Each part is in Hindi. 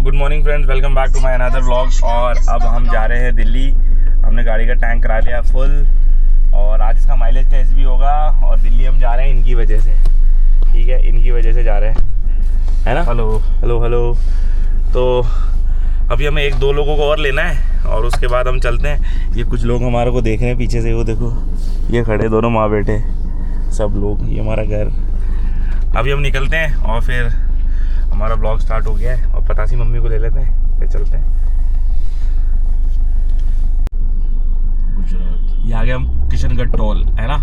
Good morning friends, welcome back to my another vlog. और अब हम जा रहे हैं दिल्ली। हमने गाड़ी का टैंक करा लिया फुल और आज इसका माइलेज टेस्ट भी होगा। और दिल्ली हम जा रहे हैं इनकी वजह से, ठीक है, इनकी वजह से जा रहे हैं, है ना। Hello hello hello. तो अभी हमें 1-2 लोगों को और लेना है और उसके बाद हम चलते हैं। ये कुछ लोग हमारे को देख रहे हैं पीछे से, वो देखो ये खड़े दोनों माँ बेटे सब लोग, ये हमारा घर। अभी हम निकलते हैं और फिर हमारा ब्लॉग स्टार्ट हो गया है और पतासी मम्मी को ले लेते हैं, फिर चलते हैं गुजरात। ये आ गए हम किशनगढ़ टोल, है ना।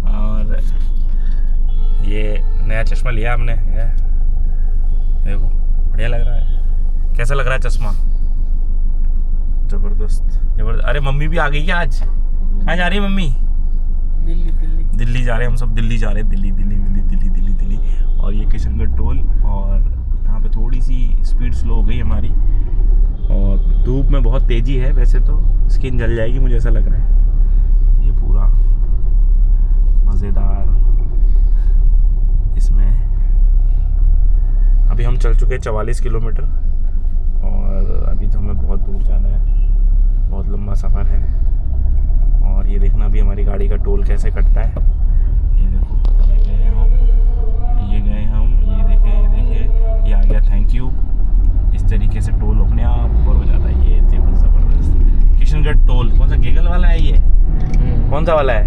और ये नया चश्मा लिया हमने, देखो बढ़िया लग रहा है। कैसा लग रहा है चश्मा? जबरदस्त। अरे मम्मी भी आ गई क्या आज? कहाँ जा रही है मम्मी? दिल्ली जा रहे हैं हम सब, दिल्ली जा रहे हैं, दिल्ली। और ये किशनगढ़ टोल, और यहाँ पे थोड़ी सी स्पीड स्लो हो गई हमारी और धूप में बहुत तेज़ी है। वैसे तो स्किन जल जाएगी मुझे ऐसा लग रहा है। ये पूरा मज़ेदार इसमें। अभी हम चल चुके हैं 44 किलोमीटर और अभी तो हमें बहुत दूर जाना है, बहुत लंबा सफ़र है। और ये देखना अभी हमारी गाड़ी का टोल कैसे कटता है। ये देखो, ये गए हम, ये देखे, ये आ गया, थैंक यू। इस तरीके से टोल अपने आप ऊपर हो जाता है। ये देखो ज़बरदस्त किशनगढ़ टोल। कौन सा गेगल वाला है ये? कौन सा वाला है?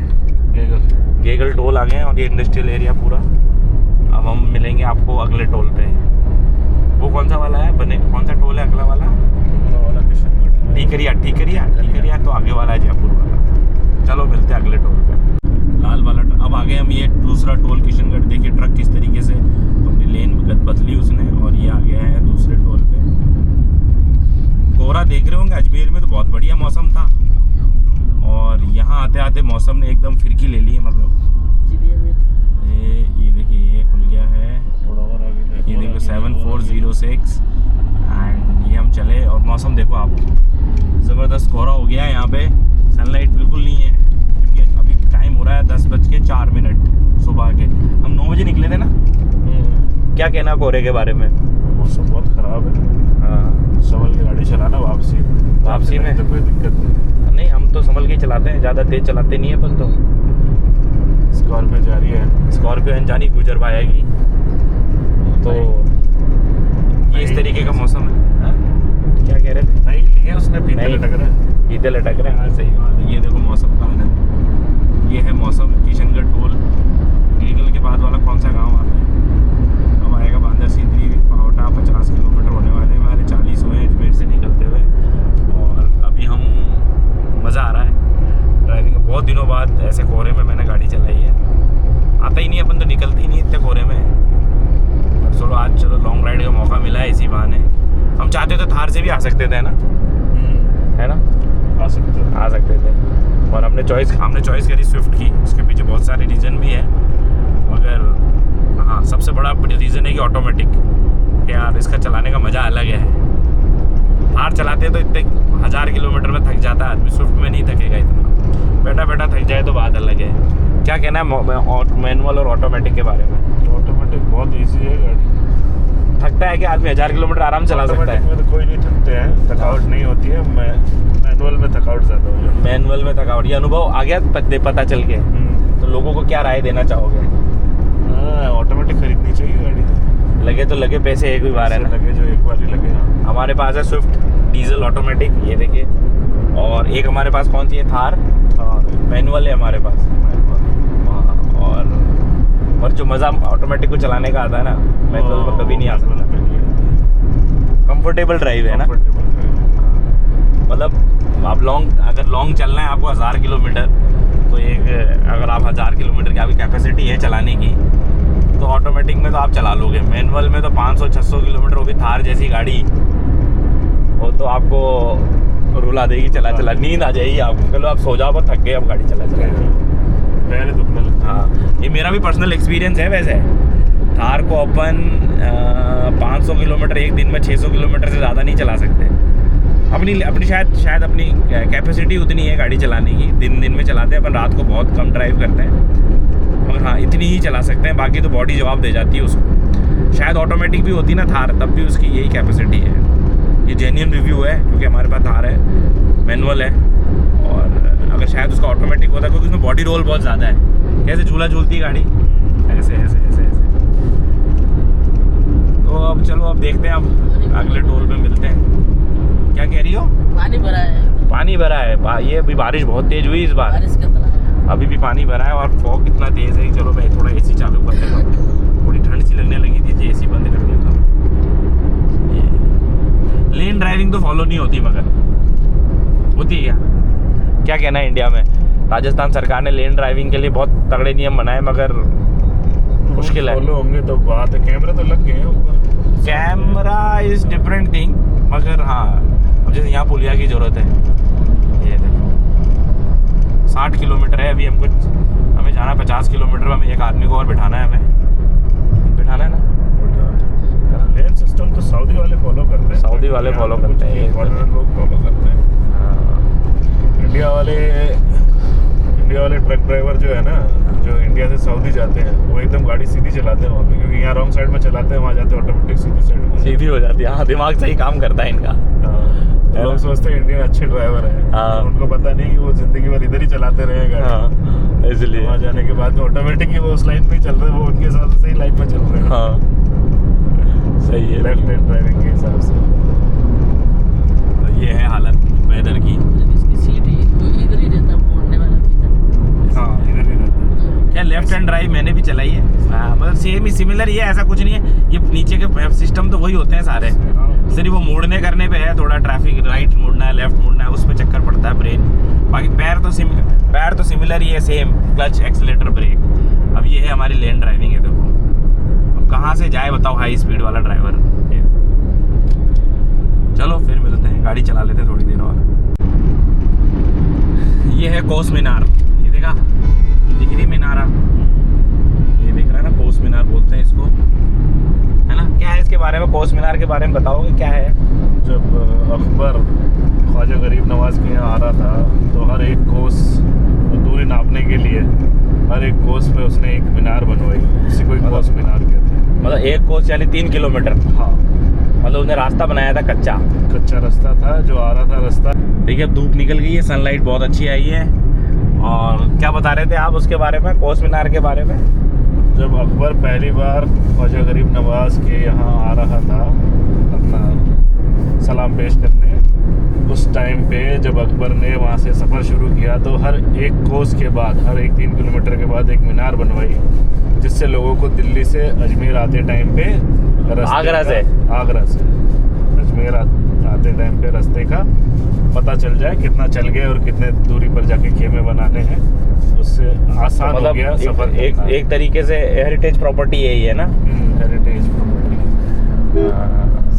गेगल टोल आ गए हैं और ये इंडस्ट्रियल एरिया पूरा। अब हम मिलेंगे आपको अगले टोल पे। वो कौन सा वाला है कौन सा टोल है अगला वाला? किशनगढ़ ठीकरिया तो आगे वाला है, जयपुर वाला। चलो मिलते हैं अगले टोल पे, लाल वाला। अब आ गए हम ये दूसरा टोल किशनगढ़। देखिए ट्रक किस तरीके से अपनी लेन बदली उसने और ये आ गया है दूसरे टोल पे। कोहरा देख रहे होंगे, अजमेर में तो बहुत बढ़िया मौसम था और यहाँ आते आते मौसम ने एकदम फिरकी ले ली है। मतलब ये देखिए, ये खुल गया है थोड़ा और आगे, ये देखो 7406 एंड ये हम चले। और मौसम देखो आप, ज़बरदस्त कोहरा हो गया है यहाँ पे, सनलाइट बिल्कुल नहीं है क्योंकि अभी टाइम हो रहा है 10:04 सुबह के। हम 9 बजे निकले थे ना। क्या कहना कोहरे के बारे में? मौसम बहुत ख़राब है। हाँ, संभल के गाड़ी चलाना वापसी में तो कोई दिक्कत नहीं। हम तो संभल के चलाते हैं, ज़्यादा तेज़ चलाते नहीं है अपन तो। स्कॉर्पियो जा रही है, स्कॉर्पियो जानी गुजर पाएगी। तो ये इस तरीके का मौसम है। हाँ? क्या कह रहे थे? नहीं लिए उसने, फीते लटक रहे हैं। हाँ सही बात है। ये देखो मौसम का आनंद, ये है मौसम। किशनगढ़ टोल, गेगल के बाद वाला कौन सा गांव आता है? अब आएगा बांदर सिंदरी, पावटा। 50 किलोमीटर होने वाले हैं हमारे, 40 हुए अजमेर से निकलते हुए। और अभी हम मज़ा आ रहा है ड्राइविंग में। बहुत दिनों बाद ऐसे कोहरे में मैंने गाड़ी चलाई है। आता ही नहीं, अपन तो निकलते ही नहीं इतने कोहरे में। पर चलो आज लॉन्ग राइड का मौका मिला है इसी बहाने। हम चाहते तो थार से भी आ सकते थे ना, है ना, आ सकते थे। और हमने चॉइस करी स्विफ्ट की। उसके पीछे बहुत सारे रीज़न भी है, मगर हाँ सबसे बड़ा रीज़न है कि ऑटोमेटिक, कि यार इसका चलाने का मज़ा अलग है। थार चलाते तो इतने 1000 किलोमीटर में थक जाता है आदमी, स्विफ्ट में नहीं थकेगा इतना। बैठा थक जाए तो बात अलग है। क्या कहना है मैनुअल और ऑटोमेटिक के बारे में? ऑटोमेटिक बहुत ईजी है गाड़ी। थकता है कि आदमी 1000 किलोमीटर आराम चला सकता है? में तो कोई नहीं थकते हैं, थकावट नहीं होती है। मैनुअल में थकावट ज़्यादा हो जाती है। मैनुअल में थकावट, ये अनुभव आ गया पता चल के। तो लोगों को क्या राय देना चाहोगे? हाँ, ऑटोमेटिक खरीदनी चाहिए गाड़ी। तो लगे पैसे एक भी बार है ना, लगे जो एक बार ही लगे। हाँ, हमारे पास है स्विफ्ट डीजल ऑटोमेटिक, ये देखिए। और एक हमारे पास कौन सी है? थार मैनुअल है हमारे पास। और जो मज़ा ऑटोमेटिक को चलाने का आता है ना, मैनुअल में कभी नहीं आ सकता। कंफर्टेबल ड्राइव है ना। मतलब आप अगर लॉन्ग चलना है आपको 1000 किलोमीटर, तो अगर आप 1000 किलोमीटर की आपकी कैपेसिटी है चलाने की, तो ऑटोमेटिक में तो आप चला लोगे। मैनुअल में तो 500-600 किलोमीटर, वो भी थार जैसी गाड़ी, वो तो आपको रुला देगी। चला नींद आ जाएगी आपको। चलो आप सो जाओ, पर थक गए, अब गाड़ी चला पहले दुखने लगता है। हाँ, ये मेरा भी पर्सनल एक्सपीरियंस है। वैसे थार को अपन 500 किलोमीटर एक दिन में 600 किलोमीटर से ज़्यादा नहीं चला सकते। अपनी शायद अपनी कैपेसिटी उतनी है गाड़ी चलाने की। दिन में चलाते हैं अपन, रात को बहुत कम ड्राइव करते हैं। मगर हाँ, इतनी ही चला सकते हैं, बाकी तो बॉडी जवाब दे जाती है उसको। शायद ऑटोमेटिक भी होती ना थार, तब भी उसकी यही कैपेसिटी है। ये जेन्युइन रिव्यू है क्योंकि हमारे पास थार है, मैनुअल है, और अगर शायद उसका ऑटोमेटिक होता क्योंकि उसमें बॉडी रोल बहुत ज़्यादा है। कैसे झूला झूलती है गाड़ी, ऐसे ऐसे ऐसे ऐसे। तो अब चलो अब देखते हैं, अब अगले टोल पे मिलते हैं। क्या कह रही हो? पानी भरा है, पानी भरा है। ये अभी बारिश बहुत तेज़ हुई इस बार, बारिश कितना है। अभी भी पानी भरा है और फॉग कितना तेज़ है। चलो मैं थोड़ा एसी चालू कर देता हूँ, थोड़ी ठंड सी लगने लगी थी, एसी बंद कर देता हूँ। लेन ड्राइविंग तो फॉलो नहीं होती, मगर होती है क्या कहना है इंडिया में? राजस्थान सरकार ने लेन ड्राइविंग के लिए बहुत तगड़े नियम बनाए, मगर मुश्किल है। फॉलो होंगे तो बात है, कैमरे तो लग गए हैं ऊपर। कैमरा इज डिफरेंट थिंग, मगर हाँ अब जैसे यहाँ पुलिया की ज़रूरत है। ये देखो 60 किलोमीटर है अभी हमको, हमें जाना 50 किलोमीटर में। हमें एक आदमी को और बिठाना है, हमें बिठाना है ना। लेन सिस्टम तो सऊदी वाले फॉलो करते हैं, सऊदी वाले फॉलो करते हैं, फॉरेनर लोग फॉलो करते हैं। इंडिया वाले ट्रक ड्राइवर जो है ना, जो इंडिया से सऊदी जाते हैं, वो एकदम गाड़ी सीधी चलाते हैं वहाँ पे, क्योंकि यहाँ रॉन्ग साइड में चलाते हैं, वहाँ जाते हैं ऑटोमेटिक सीधी साइड में सीधी हो जाती है। हाँ, दिमाग सही काम करता है इनका। तो लोग सोचते हैं इंडियन अच्छे ड्राइवर हैं, हाँ। उनको पता नहीं कि वो जिंदगी भर इधर ही चलाते रहे गाड़ी। हाँ, इसलिए वहाँ जाने के बाद में ऑटोमेटिक ही वो उस लाइन में चल रहे हैं, वो उनके हिसाब से ही लाइन में चल रहे हैं। हाँ सही है। लेफ्ट हैंड ड्राइविंग के हिसाब से। तो ये है हालत वेदर की। इसकी सीट इधर ही रहता है, मोड़ने वाला भी इधर। हाँ, इधर ही रहता है। क्या लेफ्ट हैंड ड्राइव मैंने भी चलाई है, मतलब सेम ही सिमिलर ही है, ऐसा कुछ नहीं है। ये नीचे के सिस्टम तो वही होते हैं सारे, सिर्फ वो मोड़ने करने पे है थोड़ा, ट्रैफिक राइट मुड़ना है लेफ्ट मुड़ना है उस पर चक्कर पड़ता है ब्रेन। बाकी पैर तो सिमिलर ही है, सेम क्लच एक्सीलेटर ब्रेक। अब ये है हमारी लेन ड्राइविंग है। देखो अब कहाँ से जाए बताओ हाई स्पीड वाला ड्राइवर। चलो फिर मिलते हैं, गाड़ी चला लेते हैं थोड़ी देर और। ये है कोस मीनार, ये देखा, ये दिख रही मीनारा, ये दिख रहा है ना, कोस मीनार बोलते हैं इसको, है ना। क्या है इसके बारे में, कोस मीनार के बारे में बताओगे क्या है? जब अकबर ख्वाजा गरीब नवाज के यहाँ आ रहा था, तो हर एक कोस दूरी नापने के लिए हर एक कोस पे उसने एक मीनार बनवाई, इसी को कोस मीनार कहते हैं। मतलब एक कोस यानी 3 किलोमीटर। हाँ, मतलब उसने रास्ता बनाया था कच्चा रास्ता था जो आ रहा था रास्ता। देखिए अब धूप निकल गई है, सनलाइट बहुत अच्छी आई है। और क्या बता रहे थे आप उसके बारे में, कोस मीनार के बारे में? जब अकबर पहली बार ख्वाजा गरीब नवाज के यहाँ आ रहा था अपना सलाम पेश करने, उस टाइम पे जब अकबर ने वहाँ से सफ़र शुरू किया, तो हर एक कोस के बाद, हर एक 3 किलोमीटर के बाद एक मीनार बनवाई, जिससे लोगों को दिल्ली से अजमेर आते टाइम पे आगरा से अजमेर आते टाइम पे रास्ते का पता चल जाए, कितना चल गए और कितने दूरी पर जाके खेमे बनाने हैं। उससे आसान हो गया सफर। एक तरीके से हेरिटेज प्रॉपर्टी यही है ना। Heritage property.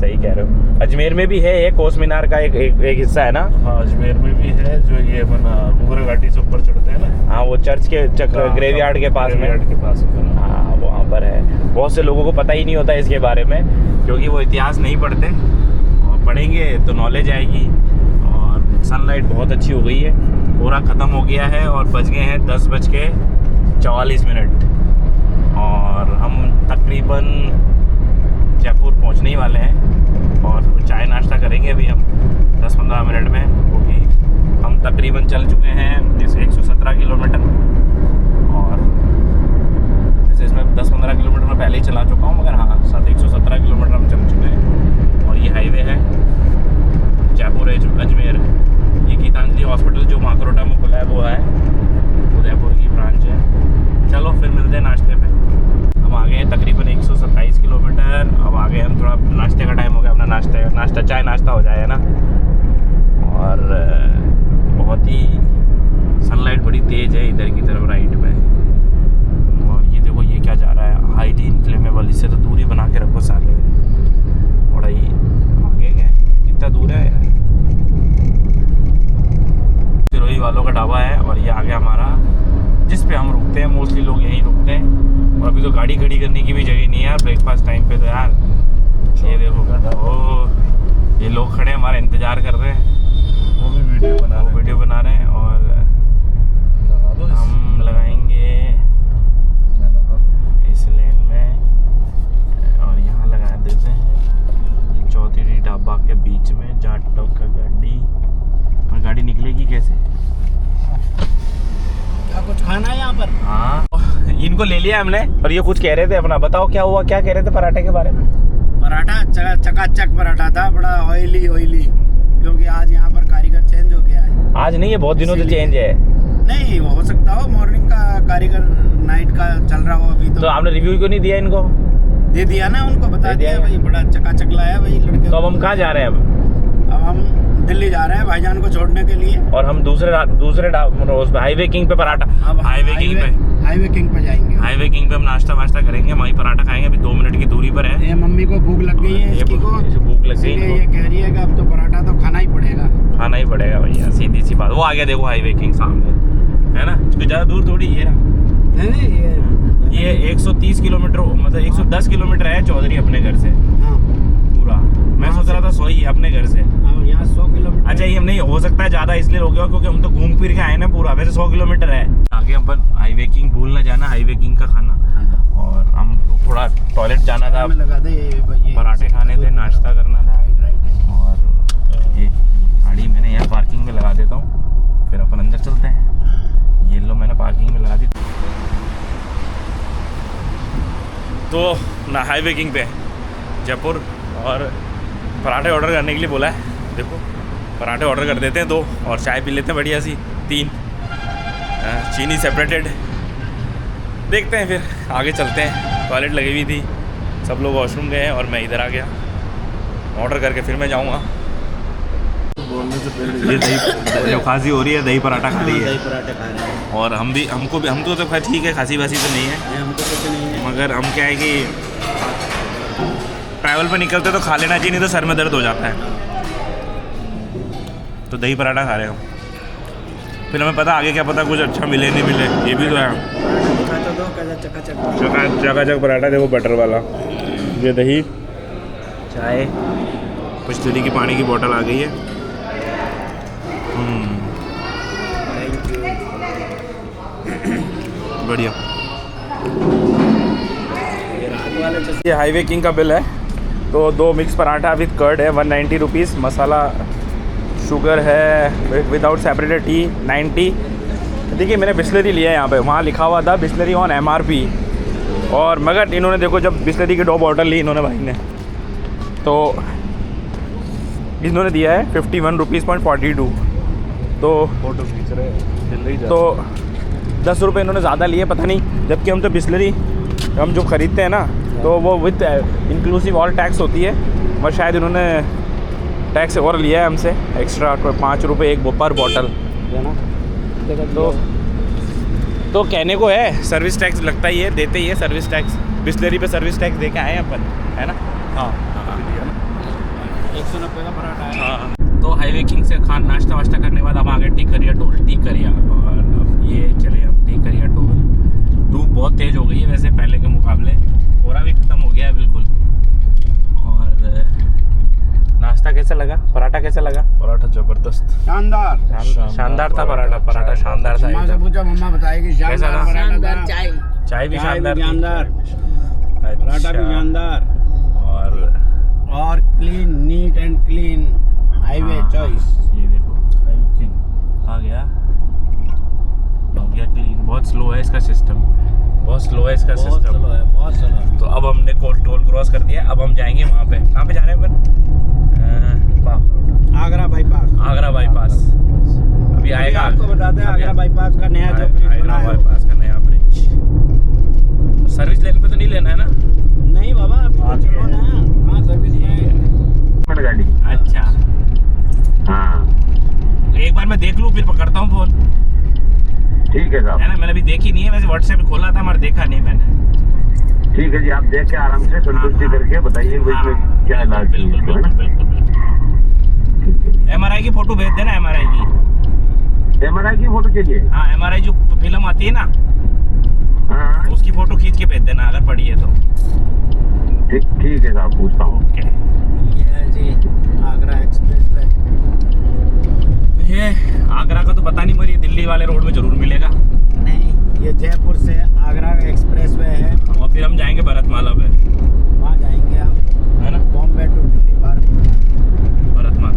सही कह रहे हो। अजमेर में भी है एक कोस मीनार का एक हिस्सा है ना। हाँ, अजमेर में भी है, जो ये अपना मुगरा घाटी से ऊपर चढ़ते हैं ना। हाँ, वो चर्च के ग्रेवयार्ड के पास में। हाँ, वहाँ पर है। बहुत से लोगों को पता ही नहीं होता इसके बारे में, क्योंकि वो इतिहास नहीं पढ़ते, और पढ़ेंगे तो नॉलेज आएगी। और सनलाइट बहुत अच्छी हो गई है, पूरा ख़त्म हो गया है और बज गए हैं 10:44। और हम तकरीबन जयपुर पहुंचने ही वाले हैं, और कुछ चाय नाश्ता करेंगे अभी हम 10-15 मिनट में, क्योंकि हम तकरीबन चल चुके हैं जैसे 117 किलोमीटर। और जैसे इसमें 10-15 किलोमीटर में पहले ही चला चुका हूँ, मगर हाँ 117 किलोमीटर हम चल चुके हैं। और ये हाईवे है जयपुर अजमेर। ये गीतांजलि हॉस्पिटल जो माकरोटा में खुला है वो है, उदयपुर की ब्रांच है। चलो फिर मिलते हैं नाश्ते पे। हम आ गए हैं तकरीबन 127 किलोमीटर। अब आ गए हम, थोड़ा नाश्ते का टाइम हो गया, अपना नाश्ता चाय नाश्ता हो जाए ना। और बहुत ही सनलाइट बड़ी तेज़ है इधर की तरफ राइट में। और ये देखो ये क्या जा रहा है, हाईली इनफ्लेमेबल, इससे तो दूरी बना के रखो साले। बड़ा ही आगे गए, कितना दूर है यार। सिरोही वालों का ढाबा है, और ये आगे हमारा जिस पे हम रुकते हैं, मोस्टली लोग यहीं रुकते हैं। और अभी तो गाड़ी खड़ी करने की भी जगह नहीं है यार, ब्रेकफास्ट टाइम पे तो यार। ये देखो ओ, ये लोग खड़े हमारा इंतज़ार कर रहे हैं, वो भी वीडियो बना रहे हैं। और हम लगाएंगे इस लेन में, और यहाँ लगा देते हैं। ये चौधरी ढाबा के बीच में जाटो का गाड़ी, और गाड़ी निकलेगी कैसे? क्या कुछ खाना है यहाँ पर? हाँ, इनको ले लिया हमने। और ये कुछ कह रहे थे अपना, बताओ क्या हुआ, क्या कह रहे थे पराठे के बारे में? पराठा चकाचक पराठा था, बड़ा ऑयली क्योंकि आज यहाँ पर कारीगर चेंज हो गया है। आज नहीं है, बहुत दिनों से चेंज है। नहीं हो सकता हो मॉर्निंग का कारीगर नाइट का चल रहा हो अभी तो आपने रिव्यू क्यों नहीं दिया इनको? दे दिया ना उनको, बता दिया भाई, बड़ा चकाचक लाया भाई लड़के। तो अब हम कहाँ जा रहे हैं? अब हम दिल्ली जा रहे हैं भाईजान को छोड़ने के लिए। और हम दूसरे हाईवे किंग पे पराठा, हाईवे किंग पे जाएंगे। हाईवे किंग पे हम नाश्ता वाश्ता करेंगे, वहीं पराठा खाएंगे। अभी 2 मिनट की दूरी पर है। ये मम्मी को भूख लग गई है, इसकी को इसे भूख लग गई, ये कह रही है कि अब तो पराठा तो खाना ही पड़ेगा। खाना ही पड़ेगा भैया, सीधी सी बात। वो आ गया देखो हाईवे किंग सामने, है ना? कोई ज़्यादा दूर थोड़ी ये रहा। ये 130 किलोमीटर, मतलब 110 किलोमीटर है चौधरी अपने घर से। हाँ पूरा मैं सोच रहा था 100 ही है अपने घर से। यहाँ 100 किलोमीटर। अच्छा, ये नहीं हो सकता है ज़्यादा, इसलिए हो गया क्योंकि हम तो घूम फिर के आए ना पूरा। वैसे 100 किलोमीटर है। आगे अपन हाईवे किंग भूल ना जाना, हाईवे किंग का खाना। और हम थोड़ा टॉयलेट जाना था, लगा दे ये पराठे खाने थे, नाश्ता करना था। और ये गाड़ी मैंने यहाँ पार्किंग में लगा देता हूँ, फिर अपन अंदर चलते हैं। ये लो मैंने पार्किंग में लगा दी। तो ना हाईवे किंग पे जयपुर, और पराठे ऑर्डर करने के लिए बोला है। देखो पराठे ऑर्डर कर देते हैं 2, और चाय पी लेते हैं बढ़िया सी 3, चीनी सेपरेटेड। देखते हैं फिर आगे चलते हैं। टॉयलेट लगी हुई थी, सब लोग वॉशरूम गए हैं और मैं इधर आ गया। ऑर्डर करके फिर मैं जाऊँगा। ये दही जो खांसी हो रही है, दही पराठा खा रही है। दही पराठे खा रहे हैं। और हमको तो खैर ठीक है, खांसी वासी तो नहीं है, हमको कुछ नहीं है। मगर हम क्या है कि ट्रैवल पे निकलते तो खा लेना चाहिए, नहीं तो सर में दर्द हो जाता है। तो दही पराठा खा रहे हैं हम। फिर हमें पता आगे क्या पता कुछ अच्छा मिले नहीं मिले, ये भी तो है। चकाचक पराठा देखो, बटर वाला। ये दही, चाय, पचतरी की पानी की बोतल आ गई है। बढ़िया। ये हाईवे किंग का बिल है। तो 2 मिक्स पराठा विद कर्ड है 190 रुपीज़, मसाला शुगर है विदाउट सेपरेटेड टी 90। देखिए मैंने बिस्लरी लिया है यहाँ पे, वहाँ लिखा हुआ था बिस्लरी ऑन MRP। और मगर इन्होंने देखो, जब बिस्लरी की 2 बॉटल ली इन्होंने भाई ने, तो इन्होंने दिया है 51 रुपीज़ .42। तो फोटो खींच रहे, तो 10 रुपये इन्होंने ज़्यादा लिए, पता नहीं। जबकि हम तो बिस्लरी हम जो ख़रीदते हैं ना, तो वो विद इंक्लूसिव ऑल टैक्स होती है, और शायद इन्होंने टैक्स और लिया है हमसे एक्स्ट्रा 5 रुपये एक पर बॉटल। तो कहने को है सर्विस टैक्स लगता ही है, देते ही है सर्विस टैक्स। बिस्लरी पे सर्विस टैक्स दे के आए हैं अपन, है ना? हाँ, 190 का पराठा है। हाँ। तो हाईवे किंग से नाश्ता वाश्ता करने के बाद हम आगे टिकरिया टोल, टिकरिया। और अब ये चले हम टिकरिया टोल। धूप बहुत तेज़ हो गई है वैसे पहले के मुकाबले, कोहरा भी ख़त्म हो गया है बिल्कुल। और नाश्ता कैसा लगा, पराठा कैसा लगा? पराठा जबरदस्त, शानदार था पराठा शानदार था। मम्मा से पूछा, मम्मा बताएगी कैसा था? शानदार चाय। चाय भी शानदार, पराठा भी शानदार, और clean, neat and clean highway choice. ये देखो आ गया क्लीन। बहुत स्लो है इसका सिस्टम, बहुत स्लो है इसका सिस्टम। बहुत स्लो। तो अब हमने टोल क्रॉस कर दिया। अब हम जाएंगे वहाँ पे, कहाँ पे जा रहे हैं अपन? आगरा बाईपास। अभी आएगा, आपको बताते हैं आगरा बाईपास का नया जो ब्रिज बना है, बाईपास का नया ब्रिज। सर्विस लेने पे तो नहीं लेना है ना? नहीं बाबा, अभी तो चलो ना। हाँ, सर्विस में गाड़ी। अच्छा, हाँ एक बार मैं देख लूँ फिर पकड़ता हूँ फोन, ठीक है साहब। है ना? मैंने अभी देखी नहीं है वैसे, व्हाट्सएप पे खोला था मगर देखा नहीं मैंने। ठीक है जी, आप देख के आराम से संतुष्टि करके बताइए इसमें क्या इलाज बिल्कुल है बिल्कुल ना? बिल्कुल। MRI की फोटो भेज देना, MRI की। MRI की फोटो चाहिए? हाँ, MRI जो फिल्म आती है ना, हाँ उसकी फोटो खींच के भेज देना अगर पड़ी है तो। ठीक है साहब, पूछता हूँ। ओके। ये है जी आगरा एक्सप्रेस वे। ये आगरा का तो पता नहीं, मगर ये दिल्ली वाले रोड में जरूर मिलेगा। नहीं, ये जयपुर से आगरा का एक्सप्रेस वे है। और फिर हम जाएंगे भरतमाला पे, वहाँ जाएंगे हम, है ना? बॉम्बे टू दिल्ली, भारतमाला।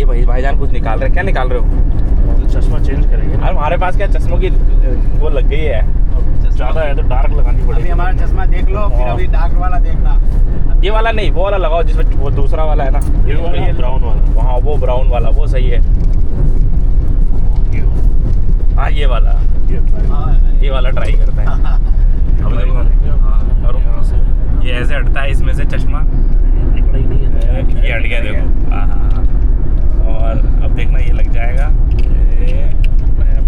भाई भाईजान कुछ निकाल रहे हैं। क्या निकाल रहे हो? तो चश्मा चेंज करेंगे ना। अरे हमारे पास क्या चश्मों की वो लग गई है। ज़्यादा है तो डार्क लगानी अभी पड़ेगी। हमारा चश्मा देख लो, फिर हाँ। अभी डार्क वाला देखना। ये वाला नहीं, वो वाला लगाओ जिसमें वो दूसरा वाला है ना, ये वाला ब्राउन वाला। हाँ वो ब्राउन वाला वो सही है। हाँ ये वाला, ये वाला ट्राई करते हैं। अब देखो, हाँ करो। ये ऐसे हटता है इसमें से चश्मा, ये हट गया देखो। हाँ और अब देखना ये लग जाएगा।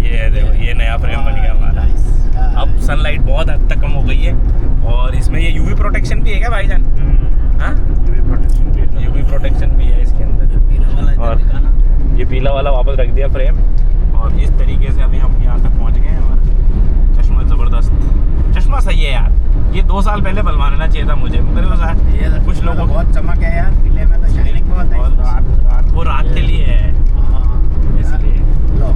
ये देखो ये नया फ्रेम बन गया हमारा। अब सनलाइट बहुत हद तक कम हो गई है और इसमें ये यूवी प्रोटेक्शन भी है क्या भाईजान? हाँ यूवी प्रोटेक्शन भी है इसके अंदर। और ये पीला वाला वापस रख दिया फ्रेम और इस तरीके से अभी हम यहाँ तक पहुँच गए हैं। और चश्मा ज़बरदस्त चश्मा सही है यार। ये 2 साल पहले बनवा लेना चाहिए था मुझे, मगर वो कुछ लोगों को बहुत चमक है यार, पीले में तो शाइनिंग बहुत है। और वो रात के लिए है इसलिए। लो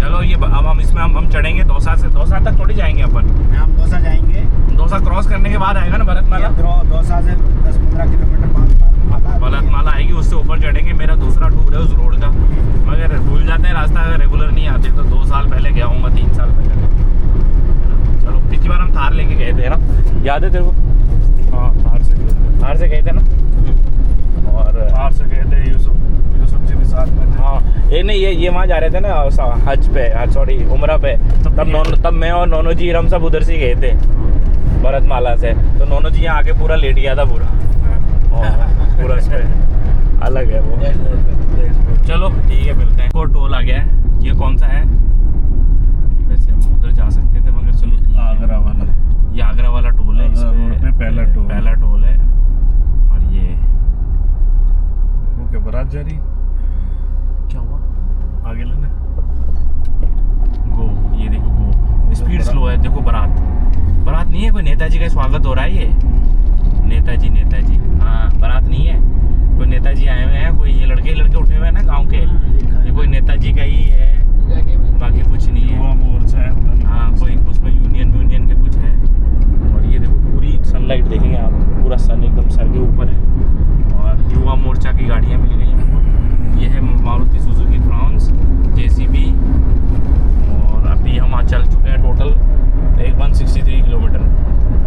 चलो ये अब हम इसमें हम चढ़ेंगे दौसा से। दौसा तक थोड़ी जाएंगे अपन, हम दौसा जाएंगे। दौसा क्रॉस करने के बाद आएगा ना भरतमाला। दौसा से 10-15 किलोमीटर बाद भरतमाला आएगी, उससे ऊपर चढ़ेंगे। मेरा दूसरा टूर है उस रोड का, मगर भूल जाते हैं रास्ता, अगर रेगुलर नहीं आते तो 2 साल पहले गया हूँ मैं, 3 साल पहले। चलो पिछली बार हम थार लेके गए थे ना, याद है तेरे को? हाँ थार से गए थे ना। और थार से गए थे। यूसुफ जी भी साथ में थे। हाँ ये नहीं ये वहाँ जा रहे थे ना हज पे, सॉरी उमरा पे। तब मैं और नोनो जी हम सब उधर से गए थे भरतमाला से। तो नोनो जी यहाँ आके पूरा लेट गया था पूरा, और पूरा इस पे अलग है वो। चलो ठीक है मिलते हैं। को टोल आ गया है। ये कौन सा है? वैसे हम उधर जा सकते थे मगर चलो ठीक है। आगरा वाला, ये आगरा वाला टोल है। इसमें पहला टोल है। और ये ओके बारात जा रही, क्या हुआ? आगे लेने। गो, ये देखो गो, स्पीड स्लो है। देखो बारात नहीं है, कोई नेताजी का स्वागत हो रहा है। ये नेताजी हाँ बारात नहीं है, कोई नेताजी आए हुए हैं। कोई ये लड़के उठे हुए हैं ना गांव के, ये कोई नेताजी का ही है, बाकी कुछ नहीं है। युवा मोर्चा है, पता नहीं। हाँ कोई उसमें यूनियन के कुछ है। और ये देखो पूरी सनलाइट देखेंगे आप, पूरा सन एकदम सर के ऊपर है। और युवा मोर्चा की गाड़ियाँ मिल गई हैं। ये है मारुति सुजुकी फ्रांस, JCB। और अभी हम आज चल चुके हैं टोटल 163 किलोमीटर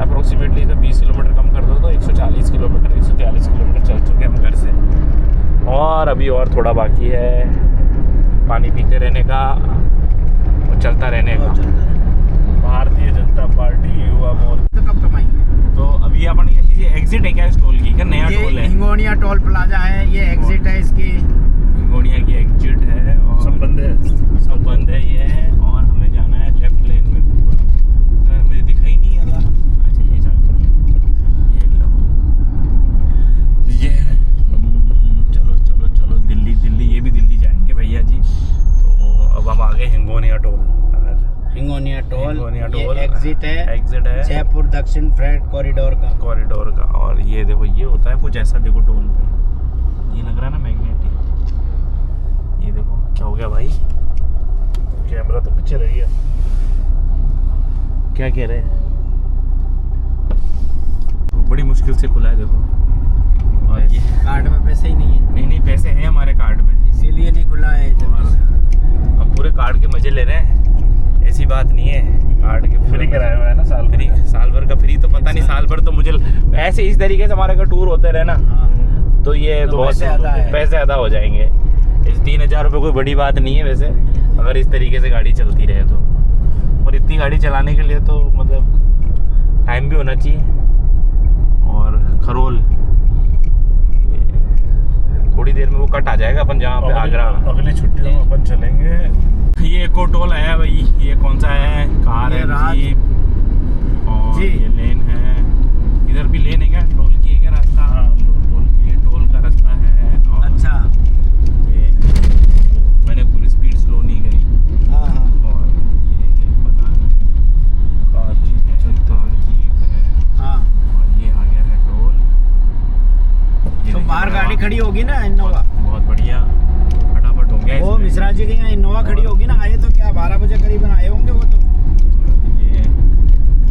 अप्रोक्सीमेटली। तो 20 किलोमीटर कम कर दो तो 140 किलोमीटर 143 किलोमीटर चल चुके हैं हम घर से। और अभी और थोड़ा बाकी है, पानी पीते रहने का और चलता रहने का। भारतीय जनता पार्टी युवा मोर्चा। तो कब कमाएंगे? तो अभी अपन ये एग्जिट है क्या इस टोल की? क्या नया ये टोल है? हिंगोनिया टोल प्लाजा है, ये एग्जिट है इसकी। हिंगोनिया की एग्जिट है और सब बंद है ये है। और हमें जाना है लेफ्ट लेन में पूरा। मुझे दिखा ही नहीं है। अच्छा ये चालू है, ये लो ये। चलो दिल्ली, ये भी दिल्ली जाएंगे भैया जी। तो अब हम आ गए Hingonia toll. Hingonia Hingonia toll toll exit है जयपुर दक्षिण फ्रेट कॉरिडोर का। और ये देखो ये होता है कुछ ऐसा। देखो टोल पे ये लग रहा है ना मैग्नेटिक। ये देखो क्या हो गया भाई, कैमरा तो पीछे रह गया। क्या कह रहे हैं? बड़ी मुश्किल से खुला है देखो। और ये कार्ड में पैसे ही नहीं है, नहीं पैसे हैं हमारे कार्ड में, इसीलिए नहीं खुला है। और हम पूरे कार्ड के मजे ले रहे हैं। ऐसी बात नहीं है, कार्ड के फ्री कराया हुआ है ना साल भर का फ्री। तो पता नहीं साल भर तो मुझे ऐसे इस तरीके से हमारे का टूर होते रहे ना, तो ये तो बहुत पैसे अदा हो जाएंगे। इस 3000 रुपये कोई बड़ी बात नहीं है वैसे, अगर इस तरीके से गाड़ी चलती रहे तो। और इतनी गाड़ी चलाने के लिए तो मतलब टाइम भी होना चाहिए। और खरोल थोड़ी देर में वो कट आ जाएगा अपन जहाँ पे आगरा। अगली छुट्टियों में अपन चलेंगे। ये इको टोल है भाई। ये कौन सा है? कार है, जीप। और ये लेन है, इधर भी लेन है क्या? टोल की है क्या रास्ता? हाँ टोल का रास्ता है। और अच्छा ये मैंने पूरी स्पीड स्लो नहीं करी। हाँ और ये पता नहीं कार जीप है। हाँ। और ये आ गया है टोल। तो बाहर गाड़ी खड़ी होगी ना इनोवा, बहुत बढ़िया, फटाफट हो गया। वो मिश्रा जी के यहाँ इनोवा खड़ी होगी ना। आए तो क्या 12 बजे करीबन आए होंगे वो तो। ये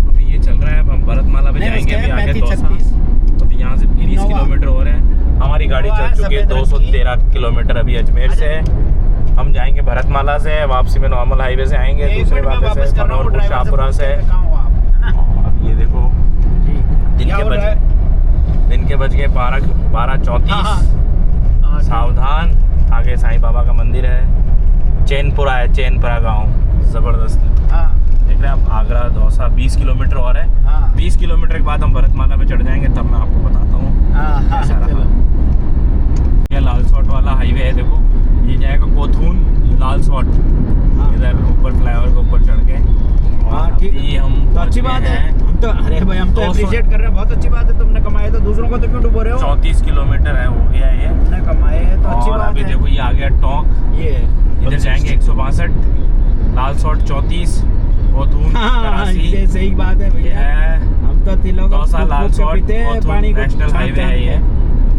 अभी ये चल रहा है। अब हम भरतमाला पे नहीं, जाएंगे उसके अभी आगे 35-36। अभी यहाँ से 20 किलोमीटर हो रहे हैं। हमारी गाड़ी चल चुकी है 213 किलोमीटर अभी अजमेर से। हम जाएंगे भरतमाला से, वापसी में नॉर्मल हाईवे से आएंगे, दूसरे वापस से मनोहरपुर शाहपुरा से। अब ये देखो दिन के बज गए 12:34। सावधान, आगे साईं बाबा का मंदिर है। चैनपुरा है, चैनपुरा गांव, ज़बरदस्त है। देख रहे हैं आप, आगरा दौसा 20 किलोमीटर और है। 20 किलोमीटर के बाद हम भरतमाला पे चढ़ जाएंगे, तब मैं आपको बताता हूँ कैसा रहा। ये लालसोट वाला हाईवे है, देखो ये जाएगा कोथून लालसोट, इधर ऊपर फ्लाईओवर के ऊपर चढ़ के। ठीक ये हम तो अच्छी बात है। हम तो अरे भाई हम तो 200 अप्रिशिएट कर रहे हैं, बहुत अच्छी बात है। तुमने कमाए तो दूसरों को तो क्यों डुबो रहे हो? 34 किलोमीटर है, हो गया ये। तुमने कमाए है तो अच्छी और बात अभी है। देखो ये आ गया टोंक, ये इधर जाएंगे 162, लालसोट 34, कोथून 83। ये सही बात है ये भैया। है हम तो तिलों का दौसा लालसोट पानी को नेशनल हाईवे है ये। हाँ।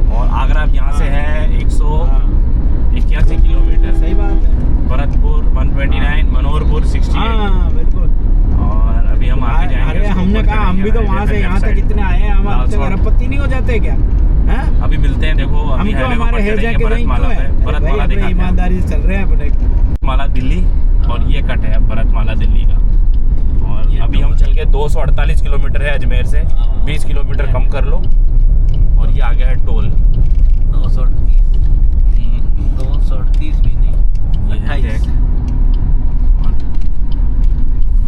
और आगरा यहाँ से है 181 किलोमीटर। सही बात है। भरतपुर 129, मनोहरपुर 68। हाँ बिल्कुल। और अभी हम आगे जाएंगे। अरे उसके हमने ऊपर कहा हम भी तो चढ़ेंगे वहाँ से हाईवे यहाँ तक साइड। इतने आए हैं, हम आपसे लालसोट। आपत्ति नहीं हो जाते क्या? हैं? अभी मिलते हैं, देखो हम अभी तो हाईवे हमारे पर हेजा चढ़ेंगे के नहीं भरतमाला पे। भरतमाला अपने दिखाते हैं। ईमानदारी से चल रहे हैं अपने। भरतमाला दिल्ली, और ये कट है भरतमाला दिल्ली का। और अभी हम चल के 248 किलोमीटर है अजमेर से, 20 किलोमीटर कम कर लो। और ये आ गया है टोल 238 भी नहीं, ये है टैग।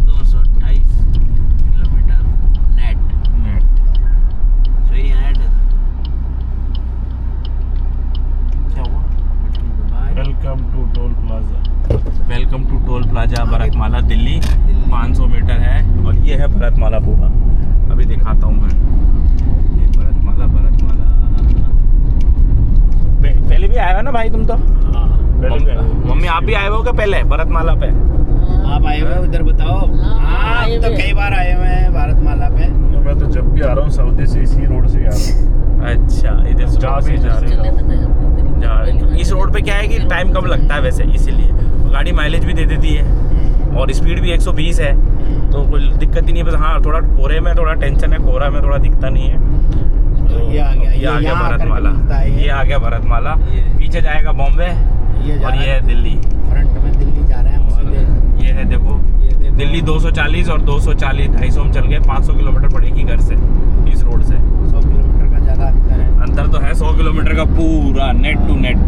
228 kilometre net. सही है। क्या हुआ? Welcome to toll plaza. Welcome to toll plaza Bharatmala Delhi. 500 meter है, और ये है भरतमाला पूरा। अभी दिखाता हूँ मैं, ये भरतमाला। पहले भी आए हो ना भाई तुम तो? मम्मी आप भी आए हो क्या पहले भरतमाला पे? आप आए हुए उधर बताओ। हाँ तो कई बार आए हुए हैं भारतमाला पे। मैं तो जब भी आ रहा हूँ सऊदी से इसी रोड से आ रहा हूँ। अच्छा, इधर से जहाँ भी जा रहे हो। इस रोड पे क्या है कि टाइम कम लगता है वैसे, इसीलिए गाड़ी माइलेज भी दे देती है, और स्पीड भी 120 है, तो कोई दिक्कत ही नहीं है। बस हाँ, थोड़ा कोहरे में थोड़ा टेंशन है, कोहरा में थोड़ा दिखता नहीं है। तो ये आ गया, ये आ गया यहाँ आकर भरतमाला। मिलता है ये। ये आ गया भरतमाला। पीछे जाएगा बॉम्बे, और ये है दिल्ली। फ्रंट में दिल्ली जा रहे हैं हम सीधे। ये है देखो, दिल्ली 240 और 240, 250 में चल गए। 500 किलोमीटर पड़ेगी घर से, इस रोड से। 100 किलोमीटर का ज़्यादा अंतर है। अंतर तो है 100 किलोमीटर का पूरा, नेट टू नेट।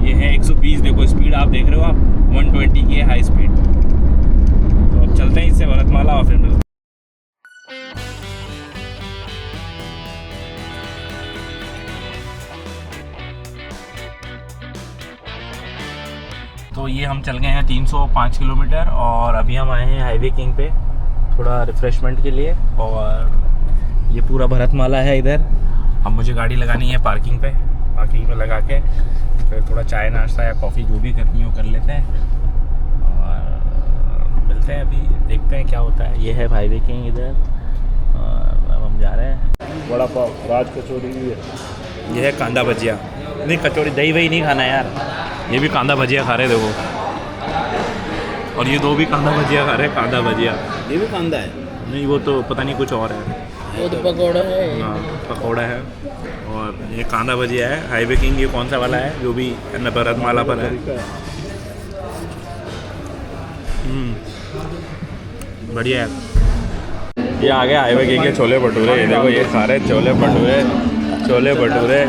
ये है 120, देखो स्पीड आप देख रहे हो आप, 120 की है हाई स्पीड। तो अब चलते हैं इससे भरतमाला, और फिर मिलते हैं। तो ये हम चल गए हैं 305 किलोमीटर, और अभी हम आए हैं हाईवे किंग पे थोड़ा रिफ्रेशमेंट के लिए। और ये पूरा भरतमाला है इधर। अब मुझे गाड़ी लगानी है पार्किंग पे, पार्किंग में लगा के फिर थोड़ा चाय नाश्ता या कॉफ़ी जो भी करनी हो कर लेते हैं, और मिलते हैं अभी, देखते हैं क्या होता है। ये है हाईवे किंग इधर, और अब हम जा रहे हैं। बड़ा पाव, राज कचौड़ी भी है। ये है कांदा भजिया, नहीं कचौड़ी, दही वही नहीं खाना यार। ये भी कांदा भजिया खा रहे देखो, और ये दो भी कांदा भजिया खा रहे हैं। कांदा भजिया ये भी कांदा है। नहीं, वो तो पता नहीं कुछ और है। वो तो पकौड़ा है। हाँ, पकौड़ा है, और ये कांदा भजिया है। हाईवे किंग ये कौन सा वाला है जो भी भरतमाला पर है। बढ़िया है। ये आ गया हाईवे किंग के छोले भटूरे। ये देखो, ये खा रहे छोले भटूरे, छोले भटूरे,